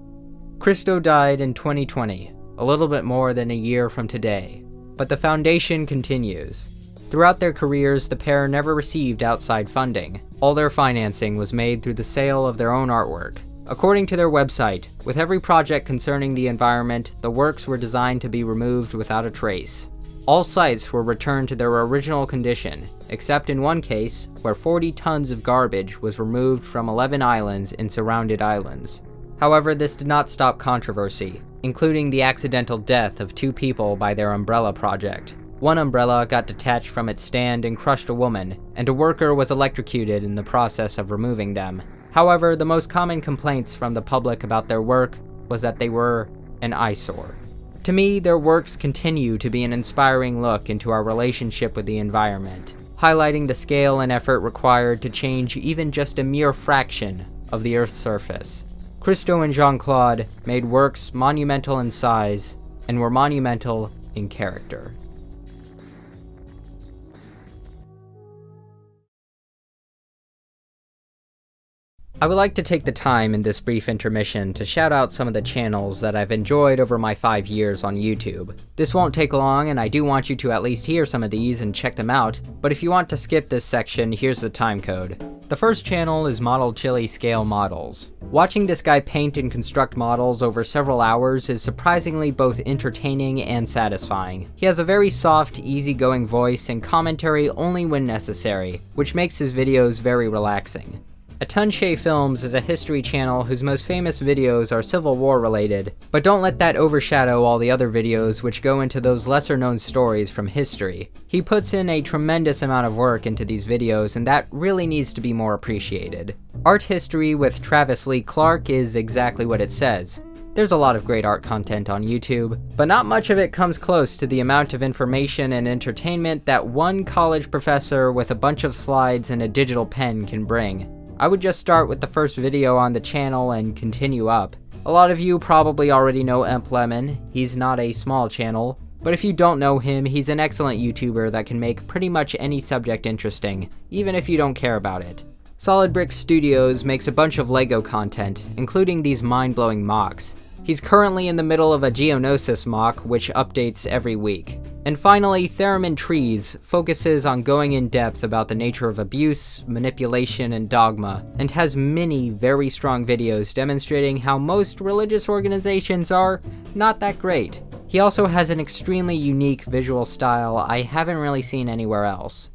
Christo died in 2020, a little bit more than a year from today, but the foundation continues. Throughout their careers, the pair never received outside funding. All their financing was made through the sale of their own artwork. According to their website, with every project concerning the environment, the works were designed to be removed without a trace. All sites were returned to their original condition, except in one case where 40 tons of garbage was removed from 11 islands in surrounded islands. However, this did not stop controversy, including the accidental death of 2 people by their umbrella project. One umbrella got detached from its stand and crushed a woman, and a worker was electrocuted in the process of removing them. However, the most common complaints from the public about their work was that they were an eyesore. To me, their works continue to be an inspiring look into our relationship with the environment. highlighting the scale and effort required to change even just a mere fraction of the Earth's surface. Christo and Jean-Claude made works monumental in size and were monumental in character. I would like to take the time in this brief intermission to shout out some of the channels that I've enjoyed over my 5 years on YouTube. This won't take long, and I do want you to at least hear some of these and check them out, but if you want to skip this section, here's the timecode. The first channel is Model Chili Scale Models. Watching this guy paint and construct models over several hours is surprisingly both entertaining and satisfying. He has a very soft, easygoing voice and commentary only when necessary, which makes his videos very relaxing. Autechre Films is a history channel whose most famous videos are Civil War related, but don't let that overshadow all the other videos which go into those lesser known stories from history. He puts in a tremendous amount of work into these videos, and that really needs to be more appreciated. Art History with Travis Lee Clark is exactly what it says. There's a lot of great art content on YouTube, but not much of it comes close to the amount of information and entertainment that one college professor with a bunch of slides and a digital pen can bring. I would just start with the first video on the channel and continue up. A lot of you probably already know Emplemon. He's not a small channel, but if you don't know him, he's an excellent YouTuber that can make pretty much any subject interesting, even if you don't care about it. Solid Brick Studios makes a bunch of LEGO content, including these mind-blowing mocks. He's currently in the middle of a Geonosis mock, which updates every week. And finally, Theremin Trees focuses on going in depth about the nature of abuse, manipulation, and dogma, and has many very strong videos demonstrating how most religious organizations are not that great. He also has an extremely unique visual style I haven't really seen anywhere else.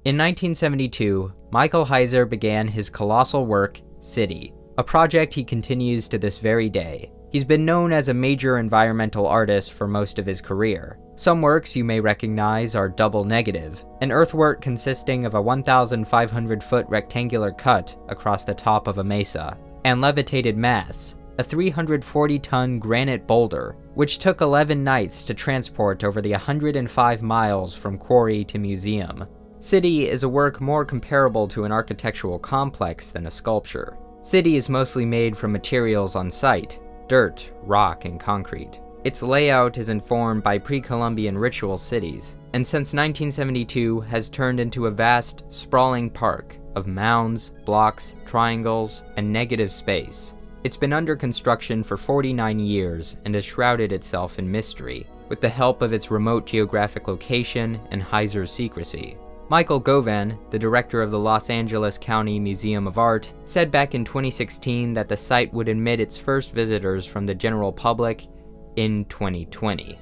In 1972, Michael Heiser began his colossal work, City, a project he continues to this very day. He's been known as a major environmental artist for most of his career. Some works you may recognize are Double Negative, an earthwork consisting of a 1,500-foot rectangular cut across the top of a mesa, and Levitated Mass, a 340-ton granite boulder, which took 11 nights to transport over the 105 miles from quarry to museum. City is a work more comparable to an architectural complex than a sculpture. City is mostly made from materials on site, dirt, rock, and concrete. Its layout is informed by pre-Columbian ritual cities, and since 1972 has turned into a vast, sprawling park of mounds, blocks, triangles, and negative space. It's been under construction for 49 years and has shrouded itself in mystery, with the help of its remote geographic location and Heiser's secrecy. Michael Govan, the director of the Los Angeles County Museum of Art, said back in 2016 that the site would admit its first visitors from the general public in 2020.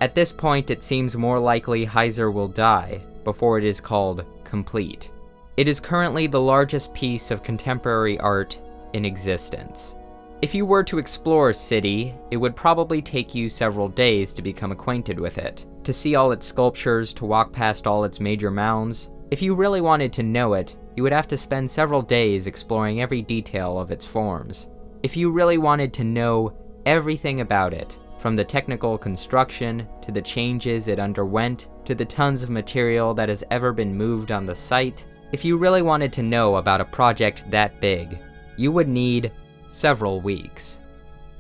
At this point, it seems more likely Heiser will die before it is called complete. It is currently the largest piece of contemporary art in existence. If you were to explore City, it would probably take you several days to become acquainted with it, to see all its sculptures, to walk past all its major mounds. If you really wanted to know it, you would have to spend several days exploring every detail of its forms. If you really wanted to know everything about it, from the technical construction, to the changes it underwent, to the tons of material that has ever been moved on the site, if you really wanted to know about a project that big, you would need several weeks.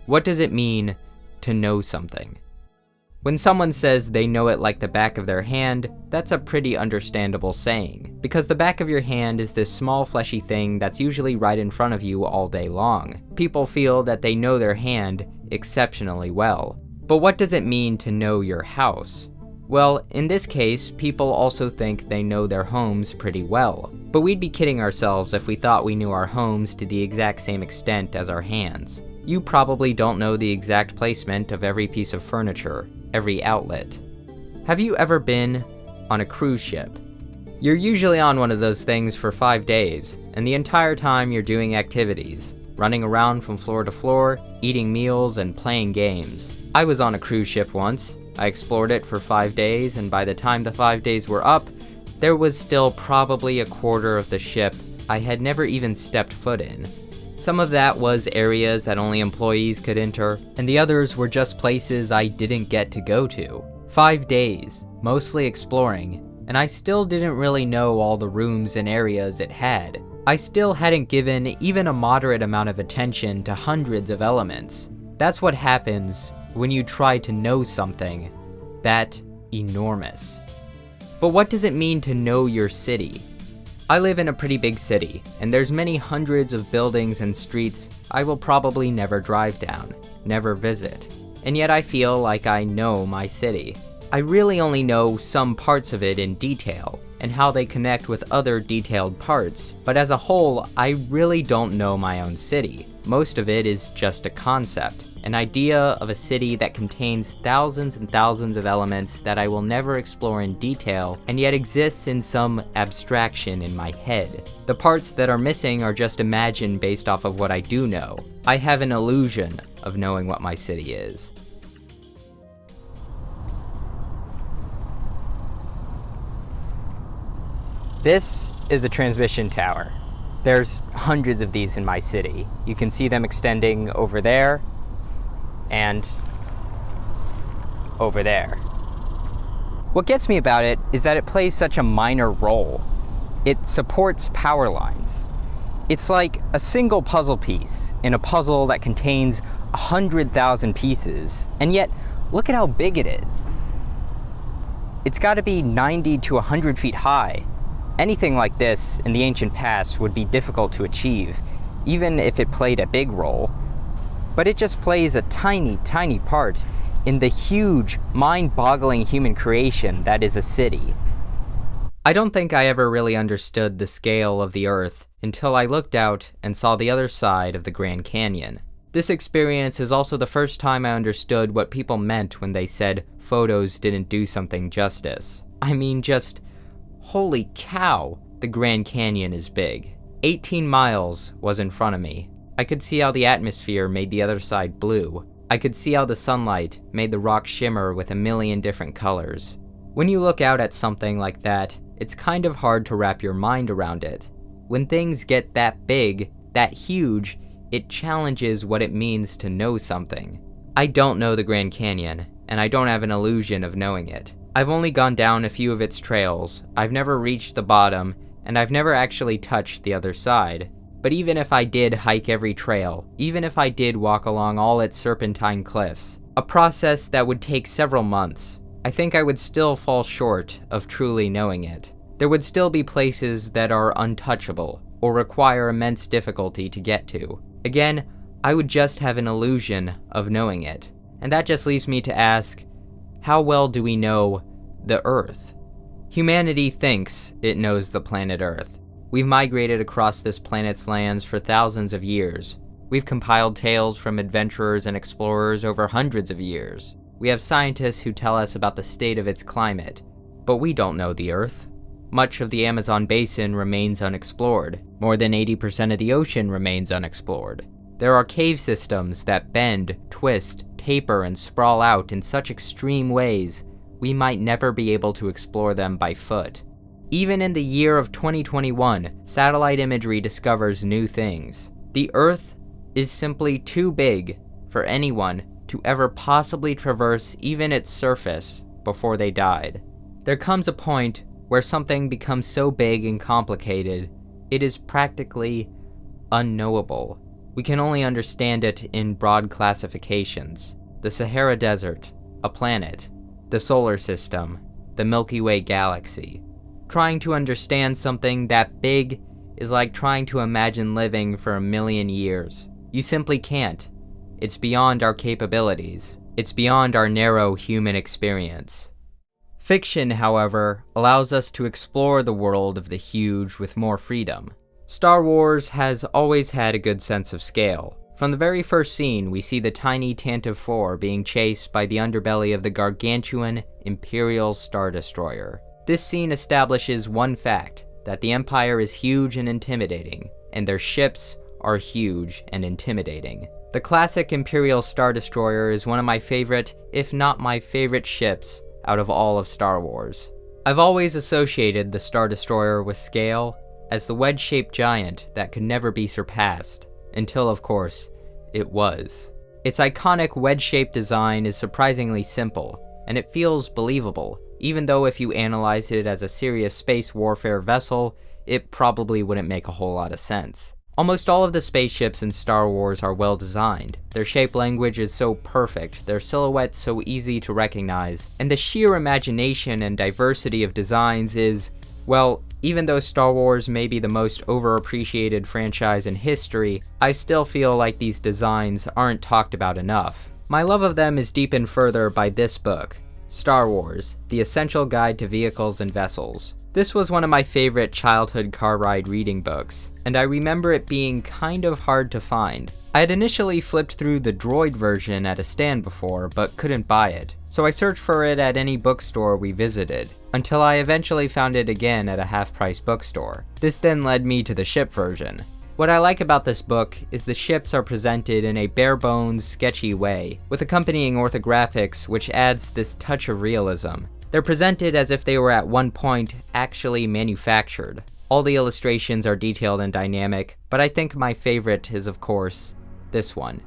What does it mean to know something? When someone says they know it like the back of their hand, that's a pretty understandable saying, because the back of your hand is this small fleshy thing that's usually right in front of you all day long. People feel that they know their hand exceptionally well. But what does it mean to know your house? Well, in this case, people also think they know their homes pretty well. But we'd be kidding ourselves if we thought we knew our homes to the exact same extent as our hands. You probably don't know the exact placement of every piece of furniture, every outlet. Have you ever been on a cruise ship? You're usually on one of those things for 5 days, and the entire time you're doing activities, running around from floor to floor, eating meals, and playing games. I was on a cruise ship once. I explored it for 5 days, and by the time the 5 days were up, there was still probably a quarter of the ship I had never even stepped foot in. Some of that was areas that only employees could enter, and the others were just places I didn't get to go to. 5 days, mostly exploring, and I still didn't really know all the rooms and areas it had. I still hadn't given even a moderate amount of attention to hundreds of elements. That's what happens when you try to know something that enormous. But what does it mean to know your city? I live in a pretty big city, and there's many hundreds of buildings and streets I will probably never drive down, never visit. And yet I feel like I know my city. I really only know some parts of it in detail, and how they connect with other detailed parts, but as a whole, I really don't know my own city. Most of it is just a concept, an idea of a city that contains thousands and thousands of elements that I will never explore in detail, and yet exists in some abstraction in my head. The parts that are missing are just imagined based off of what I do know. I have an illusion of knowing what my city is. This is a transmission tower. There's hundreds of these in my city. You can see them extending over there and over there. What gets me about it is that it plays such a minor role. It supports power lines. It's like a single puzzle piece in a puzzle that contains 100,000 pieces, and yet look at how big it is. It's got to be 90 to 100 feet high. Anything like this in the ancient past would be difficult to achieve, even if it played a big role. But it just plays a tiny, tiny part in the huge, mind-boggling human creation that is a city. I don't think I ever really understood the scale of the Earth until I looked out and saw the other side of the Grand Canyon. This experience is also the first time I understood what people meant when they said photos didn't do something justice. I mean, just holy cow, the Grand Canyon is big. 18 miles was in front of me. I could see how the atmosphere made the other side blue. I could see how the sunlight made the rock shimmer with a million different colors. When you look out at something like that, it's kind of hard to wrap your mind around it. When things get that big, that huge, it challenges what it means to know something. I don't know the Grand Canyon, and I don't have an illusion of knowing it. I've only gone down a few of its trails, I've never reached the bottom, and I've never actually touched the other side. But even if I did hike every trail, even if I did walk along all its serpentine cliffs, a process that would take several months, I think I would still fall short of truly knowing it. There would still be places that are untouchable, or require immense difficulty to get to. Again, I would just have an illusion of knowing it. And that just leaves me to ask, how well do we know the Earth? Humanity thinks it knows the planet Earth. We've migrated across this planet's lands for thousands of years. We've compiled tales from adventurers and explorers over hundreds of years. We have scientists who tell us about the state of its climate, but we don't know the Earth. Much of the Amazon basin remains unexplored. More than 80% of the ocean remains unexplored. There are cave systems that bend, twist, taper, and sprawl out in such extreme ways, we might never be able to explore them by foot. Even in the year of 2021, satellite imagery discovers new things. The Earth is simply too big for anyone to ever possibly traverse even its surface before they died. There comes a point where something becomes so big and complicated, it is practically unknowable. We can only understand it in broad classifications. The Sahara Desert, a planet, the solar system, the Milky Way galaxy. Trying to understand something that big is like trying to imagine living for 1,000,000 years. You simply can't. It's beyond our capabilities. It's beyond our narrow human experience. Fiction, however, allows us to explore the world of the huge with more freedom. Star Wars has always had a good sense of scale. From the very first scene, we see the tiny Tantive 4 being chased by the underbelly of the gargantuan Imperial Star Destroyer. This scene establishes one fact, that the Empire is huge and intimidating, and their ships are huge and intimidating. The classic Imperial Star Destroyer is one of my favorite, if not my favorite ships out of all of Star Wars. I've always associated the Star Destroyer with scale as the wedge-shaped giant that could never be surpassed, until of course, it was. Its iconic wedge-shaped design is surprisingly simple, and it feels believable, even though if you analyze it as a serious space warfare vessel, it probably wouldn't make a whole lot of sense. Almost all of the spaceships in Star Wars are well designed. Their shape language is so perfect, their silhouettes so easy to recognize, and the sheer imagination and diversity of designs is, well, even though Star Wars may be the most overappreciated franchise in history, I still feel like these designs aren't talked about enough. My love of them is deepened further by this book, Star Wars, The Essential Guide to Vehicles and Vessels. This was one of my favorite childhood car ride reading books, and I remember it being kind of hard to find. I had initially flipped through the Droid version at a stand before, but couldn't buy it, so I searched for it at any bookstore we visited, until I eventually found it again at a half-price bookstore. This then led me to the ship version. What I like about this book is the ships are presented in a bare-bones, sketchy way, with accompanying orthographics which adds this touch of realism. They're presented as if they were at one point actually manufactured. All the illustrations are detailed and dynamic, but I think my favorite is of course, this one.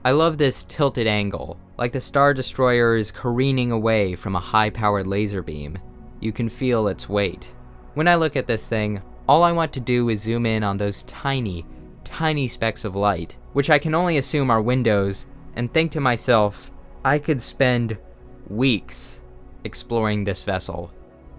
I love this tilted angle, like the Star Destroyer is careening away from a high-powered laser beam. You can feel its weight. When I look at this thing, all I want to do is zoom in on those tiny, tiny specks of light, which I can only assume are windows, and think to myself, I could spend weeks exploring this vessel.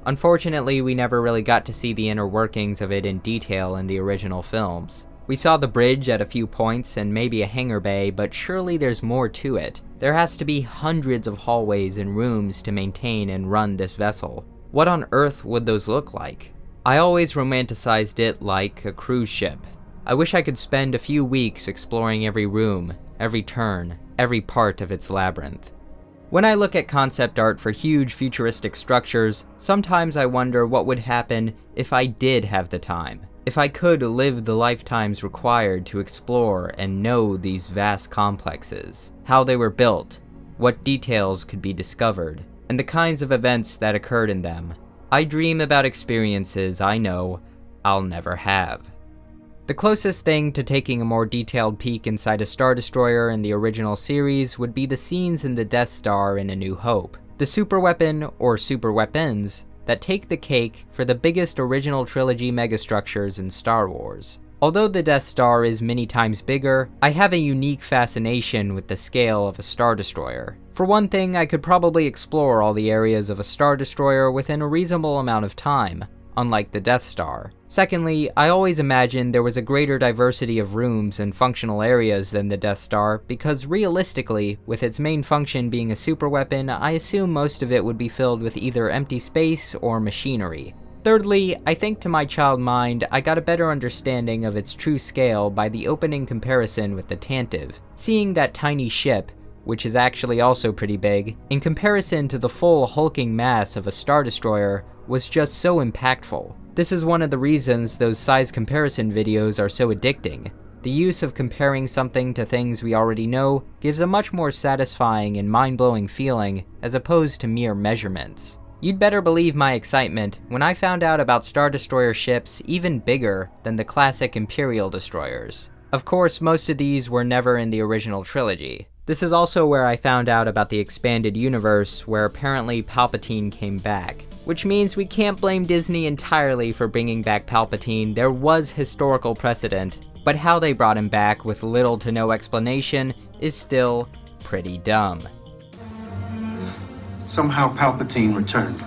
Unfortunately, we never really got to see the inner workings of it in detail in the original films. We saw the bridge at a few points and maybe a hangar bay, but surely there's more to it. There has to be hundreds of hallways and rooms to maintain and run this vessel. What on earth would those look like? I always romanticized it like a cruise ship. I wish I could spend a few weeks exploring every room, every turn, every part of its labyrinth. When I look at concept art for huge futuristic structures, sometimes I wonder what would happen if I did have the time. If I could live the lifetimes required to explore and know these vast complexes, how they were built, what details could be discovered, and the kinds of events that occurred in them. I dream about experiences I know I'll never have. The closest thing to taking a more detailed peek inside a Star Destroyer in the original series would be the scenes in the Death Star in A New Hope. The superweapon, or superweapons, that take the cake for the biggest original trilogy megastructures in Star Wars. Although the Death Star is many times bigger, I have a unique fascination with the scale of a Star Destroyer. For one thing, I could probably explore all the areas of a Star Destroyer within a reasonable amount of time, unlike the Death Star. Secondly, I always imagined there was a greater diversity of rooms and functional areas than the Death Star, because realistically, with its main function being a superweapon, I assume most of it would be filled with either empty space or machinery. Thirdly, I think to my child mind, I got a better understanding of its true scale by the opening comparison with the Tantive. Seeing that tiny ship, which is actually also pretty big, in comparison to the full hulking mass of a Star Destroyer, was just so impactful. This is one of the reasons those size comparison videos are so addicting. The use of comparing something to things we already know gives a much more satisfying and mind-blowing feeling as opposed to mere measurements. You'd better believe my excitement when I found out about Star Destroyer ships even bigger than the classic Imperial destroyers. Of course, most of these were never in the original trilogy. This is also where I found out about the expanded universe, where apparently Palpatine came back. Which means we can't blame Disney entirely for bringing back Palpatine. There was historical precedent, but how they brought him back with little to no explanation is still pretty dumb. Somehow Palpatine returned.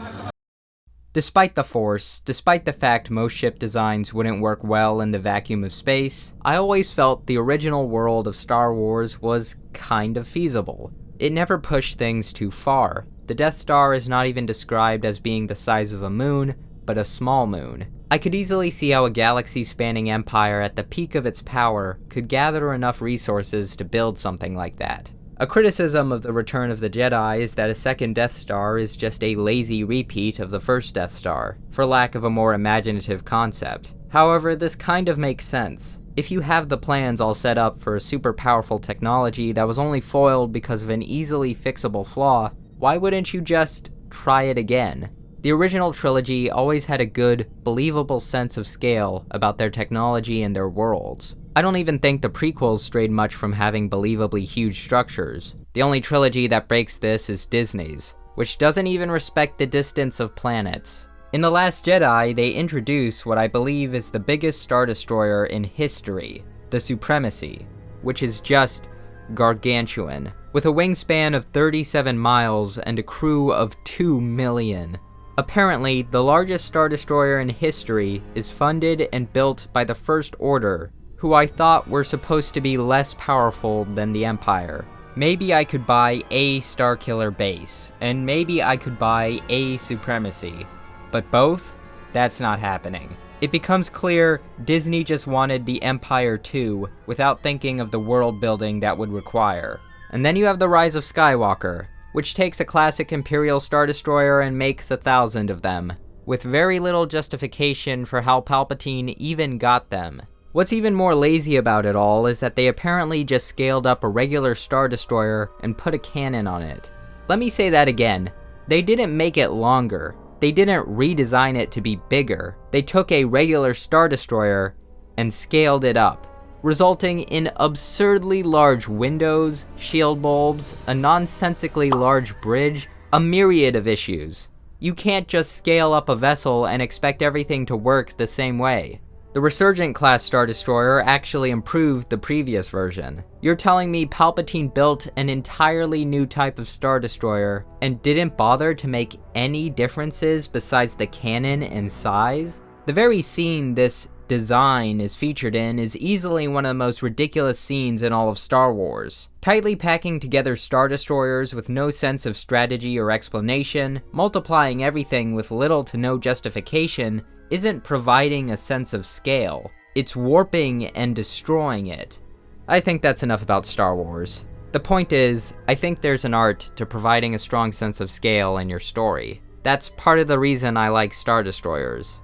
Despite the Force, despite the fact most ship designs wouldn't work well in the vacuum of space, I always felt the original world of Star Wars was kind of feasible. It never pushed things too far. The Death Star is not even described as being the size of a moon, but a small moon. I could easily see how a galaxy-spanning empire at the peak of its power could gather enough resources to build something like that. A criticism of the Return of the Jedi is that a second Death Star is just a lazy repeat of the first Death Star, for lack of a more imaginative concept. However, this kind of makes sense. If you have the plans all set up for a super powerful technology that was only foiled because of an easily fixable flaw, why wouldn't you just try it again? The original trilogy always had a good, believable sense of scale about their technology and their worlds. I don't even think the prequels strayed much from having believably huge structures. The only trilogy that breaks this is Disney's. which doesn't even respect the distance of planets. In The Last Jedi, they introduce what I believe is the biggest Star Destroyer in history, the Supremacy, which is just gargantuan, with a wingspan of 37 miles and a crew of 2 million. Apparently, the largest Star Destroyer in history is funded and built by the First Order, who I thought were supposed to be less powerful than the Empire. Maybe I could buy a Starkiller base, and maybe I could buy a Supremacy. But both? That's not happening. It becomes clear Disney just wanted the Empire too, without thinking of the world building that would require. And then you have the Rise of Skywalker, which takes a classic Imperial Star Destroyer and makes 1,000 of them, with very little justification for how Palpatine even got them. What's even more lazy about it all is that they apparently just scaled up a regular Star Destroyer and put a cannon on it. Let me say that again. They didn't make it longer. They didn't redesign it to be bigger. They took a regular Star Destroyer and scaled it up, resulting in absurdly large windows, shield bulbs, a nonsensically large bridge, a myriad of issues. You can't just scale up a vessel and expect everything to work the same way. The Resurgent class Star Destroyer actually improved the previous version. You're telling me Palpatine built an entirely new type of Star Destroyer and didn't bother to make any differences besides the cannon and size? The very scene this design is featured in is easily one of the most ridiculous scenes in all of Star Wars. Tightly packing together Star Destroyers with no sense of strategy or explanation, multiplying everything with little to no justification, isn't providing a sense of scale. It's warping and destroying it. I think that's enough about Star Wars. The point is, I think there's an art to providing a strong sense of scale in your story. That's part of the reason I like Star Destroyers.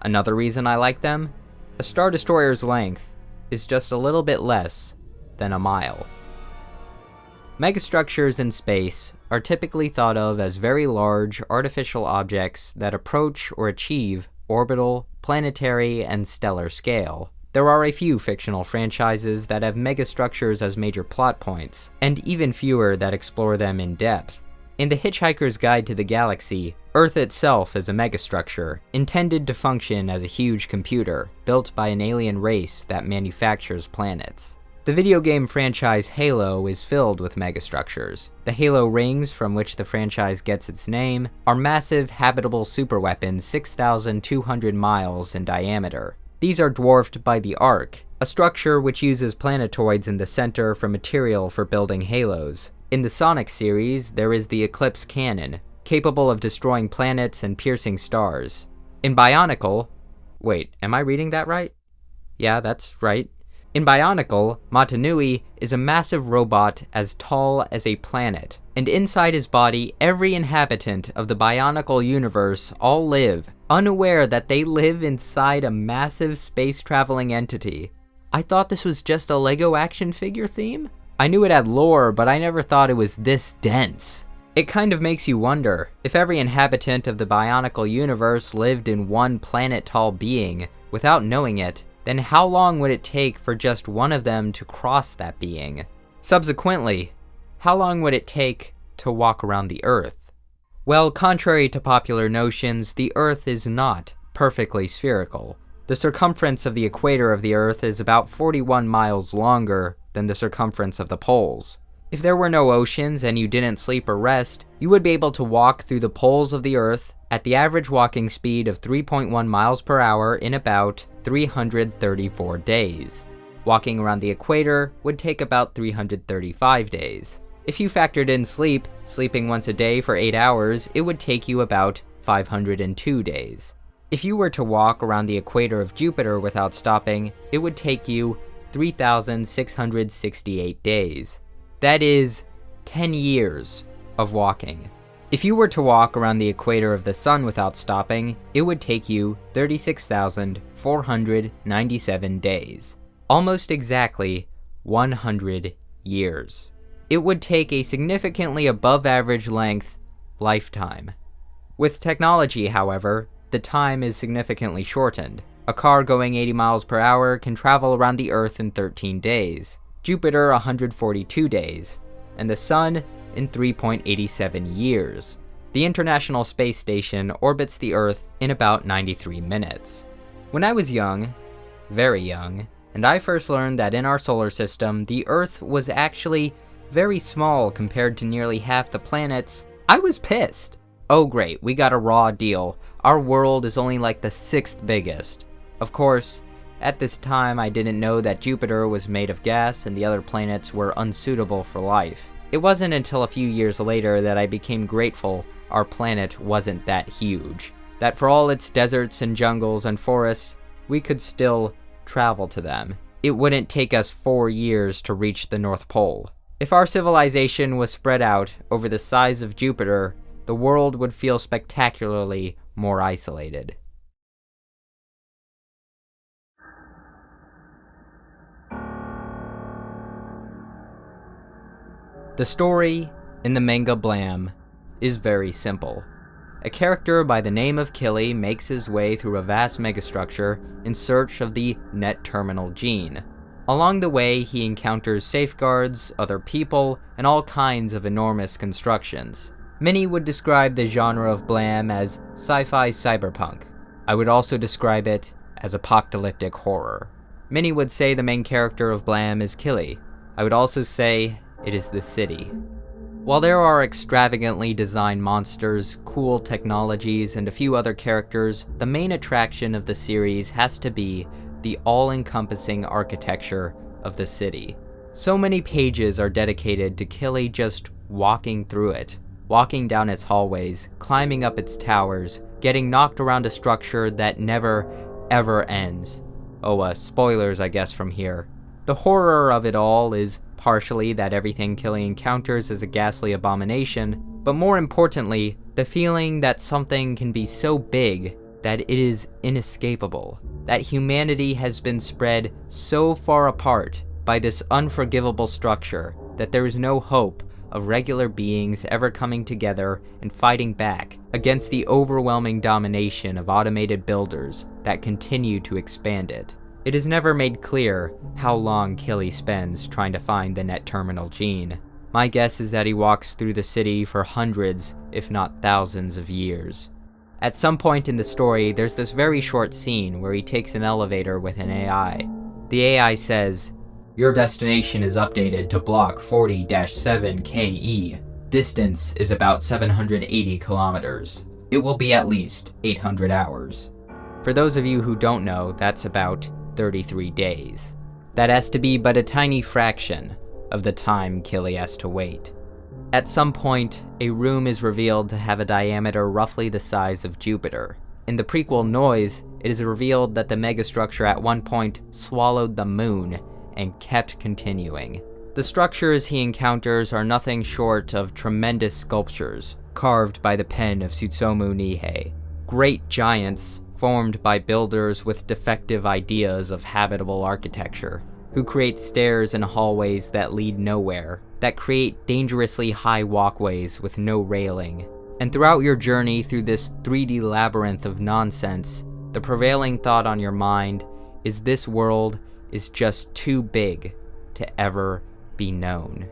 Another reason I like them? A Star Destroyer's length is just a little bit less than a mile. Megastructures in space are typically thought of as very large, artificial objects that approach or achieve orbital, planetary, and stellar scale. There are a few fictional franchises that have megastructures as major plot points, and even fewer that explore them in depth. In The Hitchhiker's Guide to the Galaxy, Earth itself is a megastructure, intended to function as a huge computer, built by an alien race that manufactures planets. The video game franchise Halo is filled with megastructures. The Halo rings, from which the franchise gets its name, are massive habitable superweapons 6,200 miles in diameter. These are dwarfed by the Ark, a structure which uses planetoids in the center for material for building halos. In the Sonic series, there is the Eclipse Cannon, capable of destroying planets and piercing stars. In Bionicle... Wait, am I reading that right? Yeah, that's right. In Bionicle, Matanui is a massive robot as tall as a planet, and inside his body, every inhabitant of the Bionicle universe all live, unaware that they live inside a massive space-traveling entity. I thought this was just a LEGO action figure theme? I knew it had lore, but I never thought it was this dense. It kind of makes you wonder, if every inhabitant of the Bionicle universe lived in one planet-tall being, without knowing it, then how long would it take for just one of them to cross that being? Subsequently, how long would it take to walk around the Earth? Well, contrary to popular notions, the Earth is not perfectly spherical. The circumference of the equator of the Earth is about 41 miles longer than the circumference of the poles. If there were no oceans and you didn't sleep or rest, you would be able to walk through the poles of the Earth at the average walking speed of 3.1 miles per hour in about 334 days. Walking around the equator would take about 335 days. If you factored in sleep, sleeping once a day for 8 hours, it would take you about 502 days. If you were to walk around the equator of Jupiter without stopping, it would take you 3,668 days. That is 10 years of walking. If you were to walk around the equator of the Sun without stopping, it would take you 36,497 days. Almost exactly 100 years. It would take a significantly above average length lifetime. With technology, however, the time is significantly shortened. A car going 80 miles per hour can travel around the Earth in 13 days, Jupiter 142 days, and the Sun in 3.87 years. The International Space Station orbits the Earth in about 93 minutes. When I was young, very young, and I first learned that in our solar system, the Earth was actually very small compared to nearly half the planets, I was pissed. Oh great, we got a raw deal. Our world is only like the 6th biggest. Of course, at this time I didn't know that Jupiter was made of gas and the other planets were unsuitable for life. It wasn't until a few years later that I became grateful our planet wasn't that huge. That for all its deserts and jungles and forests, we could still travel to them. It wouldn't take us 4 years to reach the North Pole. If our civilization was spread out over the size of Jupiter, the world would feel spectacularly more isolated. The story in the manga Blam is very simple. A character by the name of Killy makes his way through a vast megastructure in search of the net terminal gene. Along the way, he encounters safeguards, other people, and all kinds of enormous constructions. Many would describe the genre of Blam as sci-fi cyberpunk. I would also describe it as apocalyptic horror. Many would say the main character of Blam is Killy. I would also say it is the city. While there are extravagantly designed monsters, cool technologies, and a few other characters, the main attraction of the series has to be the all-encompassing architecture of the city. So many pages are dedicated to Killy just walking through it, walking down its hallways, climbing up its towers, getting knocked around a structure that never, ever ends. Oh, spoilers I guess from here. The horror of it all is partially that everything Killy encounters is a ghastly abomination, but more importantly, the feeling that something can be so big that it is inescapable, that humanity has been spread so far apart by this unforgivable structure that there is no hope of regular beings ever coming together and fighting back against the overwhelming domination of automated builders that continue to expand it. It is never made clear how long Killy spends trying to find the net terminal gene. My guess is that he walks through the city for hundreds, if not thousands of years. At some point in the story, there's this very short scene where he takes an elevator with an AI. The AI says, "Your destination is updated to block 40-7KE. Distance is about 780 kilometers. It will be at least 800 hours. For those of you who don't know, that's about 33 days. That has to be but a tiny fraction of the time Killy has to wait. At some point, a room is revealed to have a diameter roughly the size of Jupiter. In the prequel Noise, it is revealed that the megastructure at one point swallowed the moon and kept continuing. The structures he encounters are nothing short of tremendous sculptures carved by the pen of Tsutomu Nihei. Great giants formed by builders with defective ideas of habitable architecture, who create stairs and hallways that lead nowhere, that create dangerously high walkways with no railing. And throughout your journey through this 3D labyrinth of nonsense, the prevailing thought on your mind is this world is just too big to ever be known.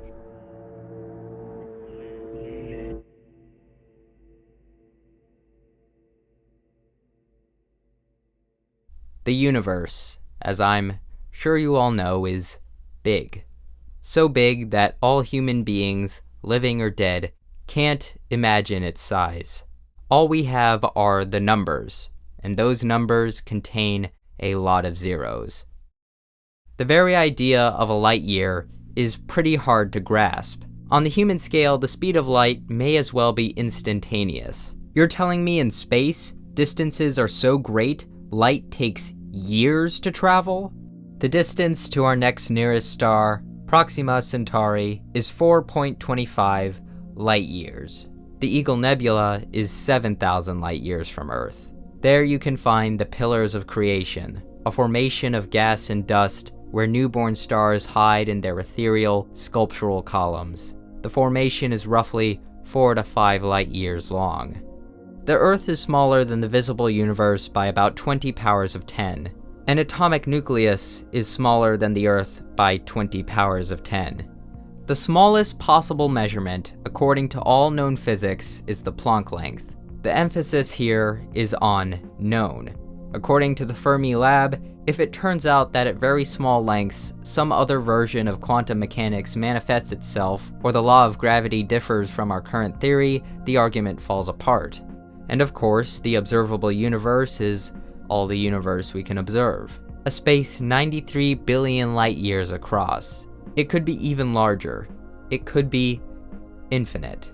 The universe, as I'm sure you all know, is big. So big that all human beings, living or dead, can't imagine its size. All we have are the numbers, and those numbers contain a lot of zeros. The very idea of a light year is pretty hard to grasp. On the human scale, the speed of light may as well be instantaneous. You're telling me in space, distances are so great, light takes years to travel? The distance to our next nearest star, Proxima Centauri, is 4.25 light years. The Eagle Nebula is 7,000 light years from Earth. There you can find the Pillars of Creation, a formation of gas and dust where newborn stars hide in their ethereal, sculptural columns. The formation is roughly 4 to 5 light years long. The Earth is smaller than the visible universe by about 20 powers of 10. An atomic nucleus is smaller than the Earth by 20 powers of 10. The smallest possible measurement, according to all known physics, is the Planck length. The emphasis here is on known. According to the Fermi lab, if it turns out that at very small lengths, some other version of quantum mechanics manifests itself, or the law of gravity differs from our current theory, the argument falls apart. And of course, the observable universe is all the universe we can observe. A space 93 billion light years across. It could be even larger. It could be infinite.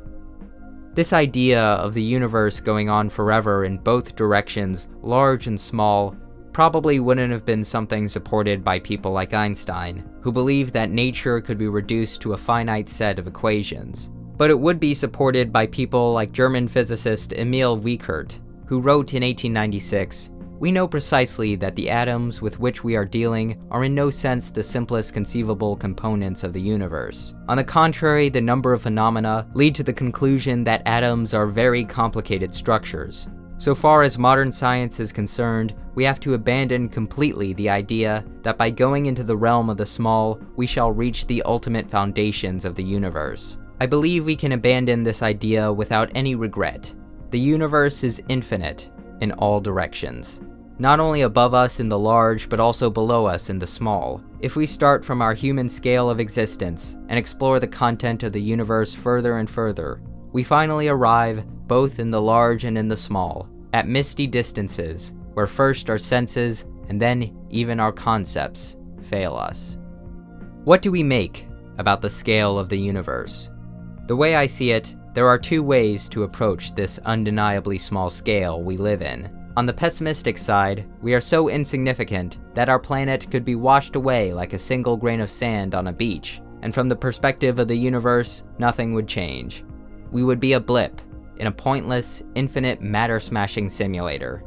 This idea of the universe going on forever in both directions, large and small, probably wouldn't have been something supported by people like Einstein, who believed that nature could be reduced to a finite set of equations. But it would be supported by people like German physicist Emil Wiechert, who wrote in 1896, "We know precisely that the atoms with which we are dealing are in no sense the simplest conceivable components of the universe. On the contrary, the number of phenomena lead to the conclusion that atoms are very complicated structures. So far as modern science is concerned, we have to abandon completely the idea that by going into the realm of the small, we shall reach the ultimate foundations of the universe. I believe we can abandon this idea without any regret. The universe is infinite in all directions. Not only above us in the large, but also below us in the small. If we start from our human scale of existence and explore the content of the universe further and further, we finally arrive both in the large and in the small, at misty distances, where first our senses and then even our concepts fail us." What do we make about the scale of the universe? The way I see it, there are two ways to approach this undeniably small scale we live in. On the pessimistic side, we are so insignificant that our planet could be washed away like a single grain of sand on a beach, and from the perspective of the universe, nothing would change. We would be a blip in a pointless, infinite matter-smashing simulator.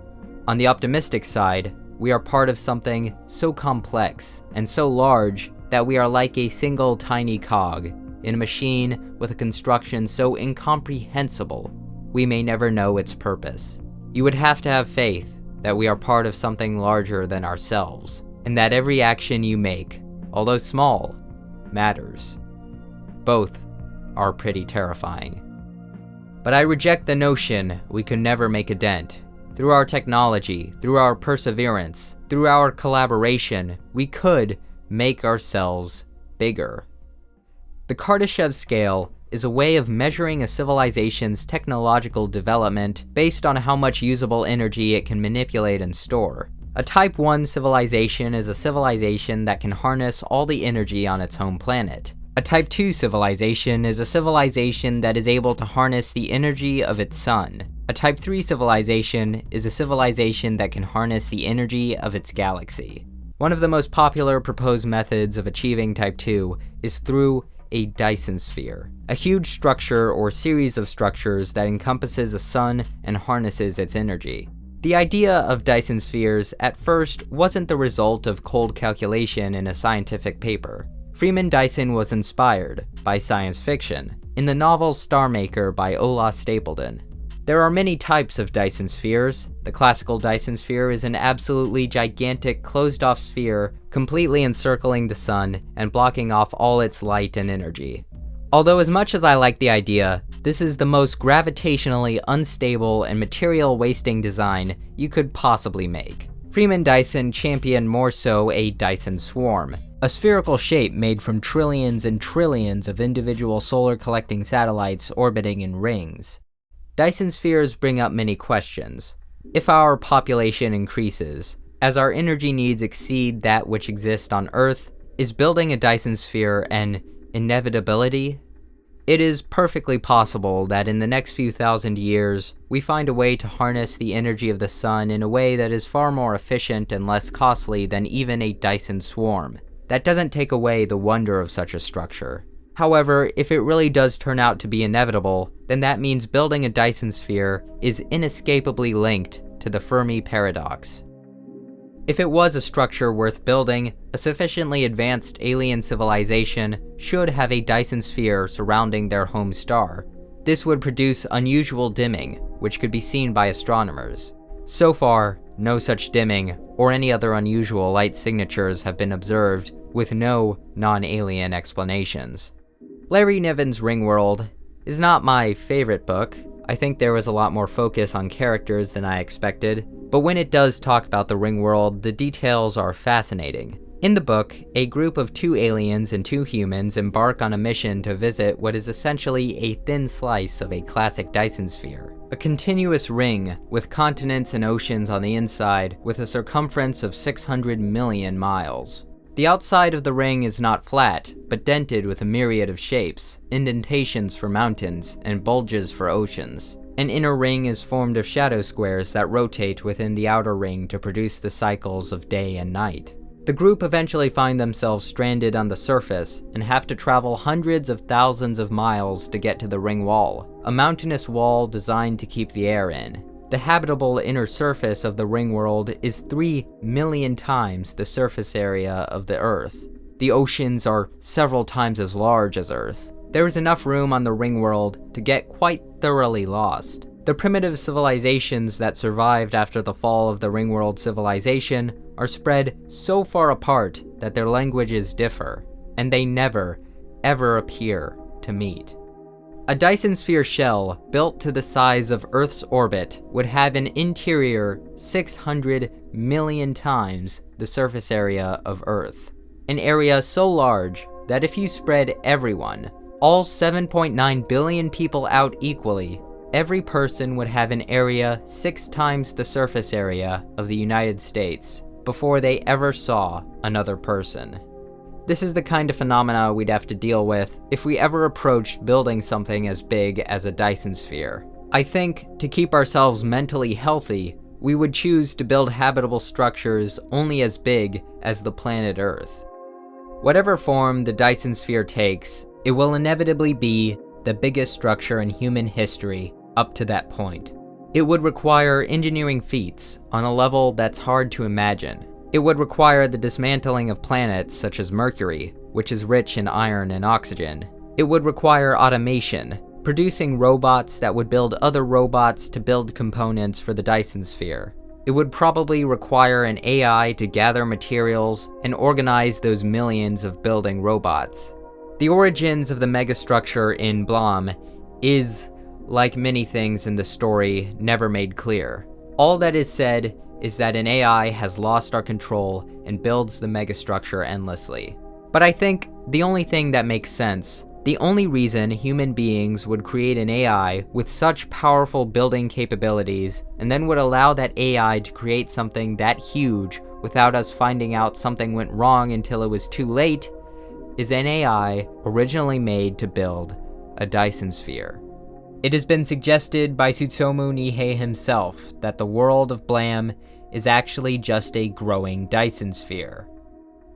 On the optimistic side, we are part of something so complex and so large that we are like a single tiny cog in a machine with a construction so incomprehensible we may never know its purpose. You would have to have faith that we are part of something larger than ourselves, and that every action you make, although small, matters. Both are pretty terrifying. But I reject the notion we could never make a dent. Through our technology, through our perseverance, through our collaboration, we could make ourselves bigger. The Kardashev scale is a way of measuring a civilization's technological development based on how much usable energy it can manipulate and store. A Type 1 civilization is a civilization that can harness all the energy on its home planet. A Type 2 civilization is a civilization that is able to harness the energy of its sun. A Type 3 civilization is a civilization that can harness the energy of its galaxy. One of the most popular proposed methods of achieving Type 2 is through a Dyson Sphere, a huge structure or series of structures that encompasses a sun and harnesses its energy. The idea of Dyson Spheres at first wasn't the result of cold calculation in a scientific paper. Freeman Dyson was inspired by science fiction in the novel Star Maker by Ola Stapledon. There are many types of Dyson Spheres. The classical Dyson Sphere is an absolutely gigantic closed-off sphere completely encircling the sun and blocking off all its light and energy. Although as much as I like the idea, this is the most gravitationally unstable and material-wasting design you could possibly make. Freeman Dyson championed more so a Dyson swarm, a spherical shape made from trillions and trillions of individual solar-collecting satellites orbiting in rings. Dyson spheres bring up many questions. If our population increases, as our energy needs exceed that which exists on Earth, is building a Dyson sphere an inevitability? It is perfectly possible that in the next few thousand years, we find a way to harness the energy of the sun in a way that is far more efficient and less costly than even a Dyson swarm. That doesn't take away the wonder of such a structure. However, if it really does turn out to be inevitable, then that means building a Dyson sphere is inescapably linked to the Fermi paradox. If it was a structure worth building, a sufficiently advanced alien civilization should have a Dyson sphere surrounding their home star. This would produce unusual dimming, which could be seen by astronomers. So far, no such dimming or any other unusual light signatures have been observed, with no non-alien explanations. Larry Niven's Ringworld is not my favorite book. I think there was a lot more focus on characters than I expected, but when it does talk about the Ringworld, the details are fascinating. In the book, a group of 2 aliens and 2 humans embark on a mission to visit what is essentially a thin slice of a classic Dyson Sphere. A continuous ring with continents and oceans on the inside with a circumference of 600 million miles. The outside of the ring is not flat, but dented with a myriad of shapes, indentations for mountains, and bulges for oceans. An inner ring is formed of shadow squares that rotate within the outer ring to produce the cycles of day and night. The group eventually find themselves stranded on the surface and have to travel hundreds of thousands of miles to get to the ring wall, a mountainous wall designed to keep the air in. The habitable inner surface of the ring world is 3 million times the surface area of the Earth. The oceans are several times as large as Earth. There is enough room on the ring world to get quite thoroughly lost. The primitive civilizations that survived after the fall of the Ringworld civilization are spread so far apart that their languages differ, and they never, ever appear to meet. A Dyson Sphere shell built to the size of Earth's orbit would have an interior 600 million times the surface area of Earth. An area so large that if you spread everyone, all 7.9 billion people out equally, every person would have an area 6 times the surface area of the United States before they ever saw another person. This is the kind of phenomena we'd have to deal with if we ever approached building something as big as a Dyson Sphere. I think, to keep ourselves mentally healthy, we would choose to build habitable structures only as big as the planet Earth. Whatever form the Dyson Sphere takes, it will inevitably be the biggest structure in human history up to that point. It would require engineering feats on a level that's hard to imagine. It would require the dismantling of planets such as Mercury, which is rich in iron and oxygen. It would require automation, producing robots that would build other robots to build components for the Dyson Sphere. It would probably require an AI to gather materials and organize those millions of building robots. The origins of the megastructure in Blom is, like many things in the story, never made clear. All that is said is that an AI has lost our control and builds the megastructure endlessly. But I think the only thing that makes sense, the only reason human beings would create an AI with such powerful building capabilities and then would allow that AI to create something that huge without us finding out something went wrong until it was too late, is an AI originally made to build a Dyson Sphere. It has been suggested by Tsutomu Nihei himself that the world of Blam is actually just a growing Dyson Sphere.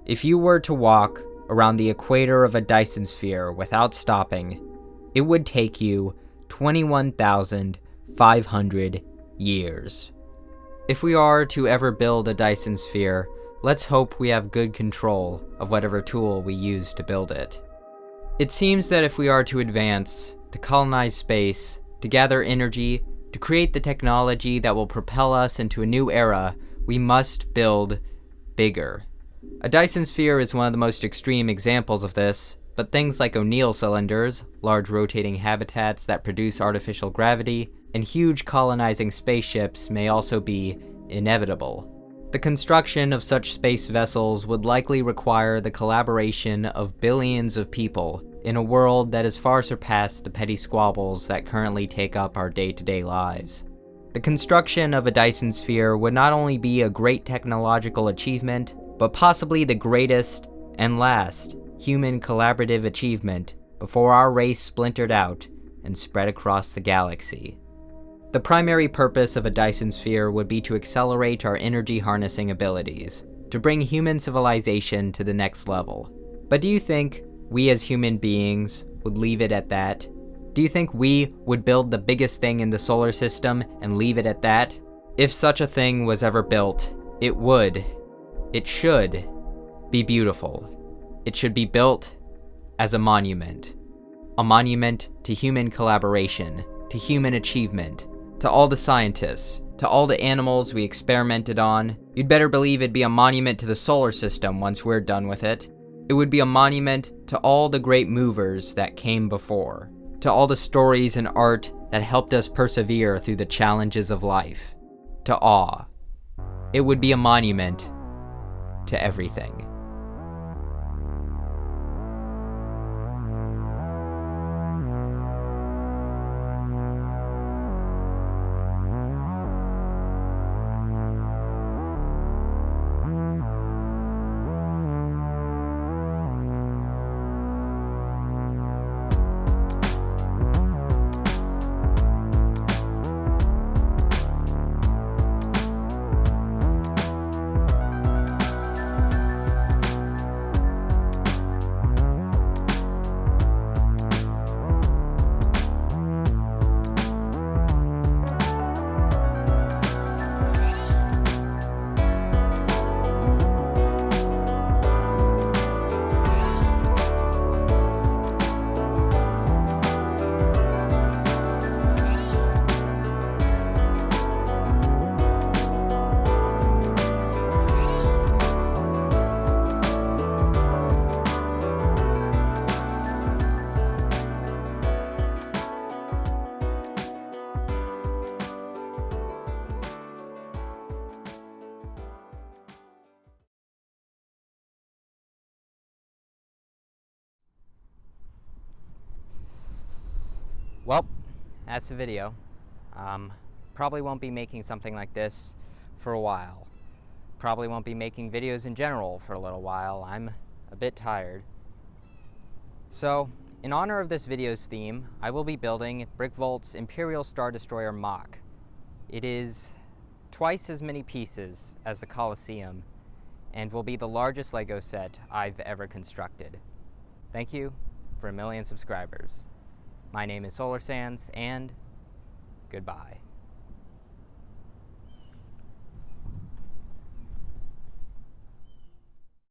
If you were to walk around the equator of a Dyson Sphere without stopping, it would take you 21,500 years. If we are to ever build a Dyson Sphere, let's hope we have good control of whatever tool we use to build it. It seems that if we are to advance, to colonize space, to gather energy, to create the technology that will propel us into a new era, we must build bigger. A Dyson Sphere is one of the most extreme examples of this, but things like O'Neill cylinders, large rotating habitats that produce artificial gravity, and huge colonizing spaceships may also be inevitable. The construction of such space vessels would likely require the collaboration of billions of people in a world that has far surpassed the petty squabbles that currently take up our day-to-day lives. The construction of a Dyson Sphere would not only be a great technological achievement, but possibly the greatest and last human collaborative achievement before our race splintered out and spread across the galaxy. The primary purpose of a Dyson Sphere would be to accelerate our energy harnessing abilities, to bring human civilization to the next level. But do you think we as human beings would leave it at that? Do you think we would build the biggest thing in the solar system and leave it at that? If such a thing was ever built, it should be beautiful. It should be built as a monument to human collaboration, to human achievement, to all the scientists, to all the animals we experimented on. You'd better believe it'd be a monument to the solar system once we're done with it. It would be a monument to all the great movers that came before, to all the stories and art that helped us persevere through the challenges of life, to awe. It would be a monument to everything. Well, that's the video. Probably won't be making something like this for a while. Probably won't be making videos in general for a little while. I'm a bit tired. So, in honor of this video's theme, I will be building BrickVault's Imperial Star Destroyer MOC. It is twice as many pieces as the Colosseum, and will be the largest LEGO set I've ever constructed. Thank you for 1 million subscribers. My name is Solar Sands, and goodbye.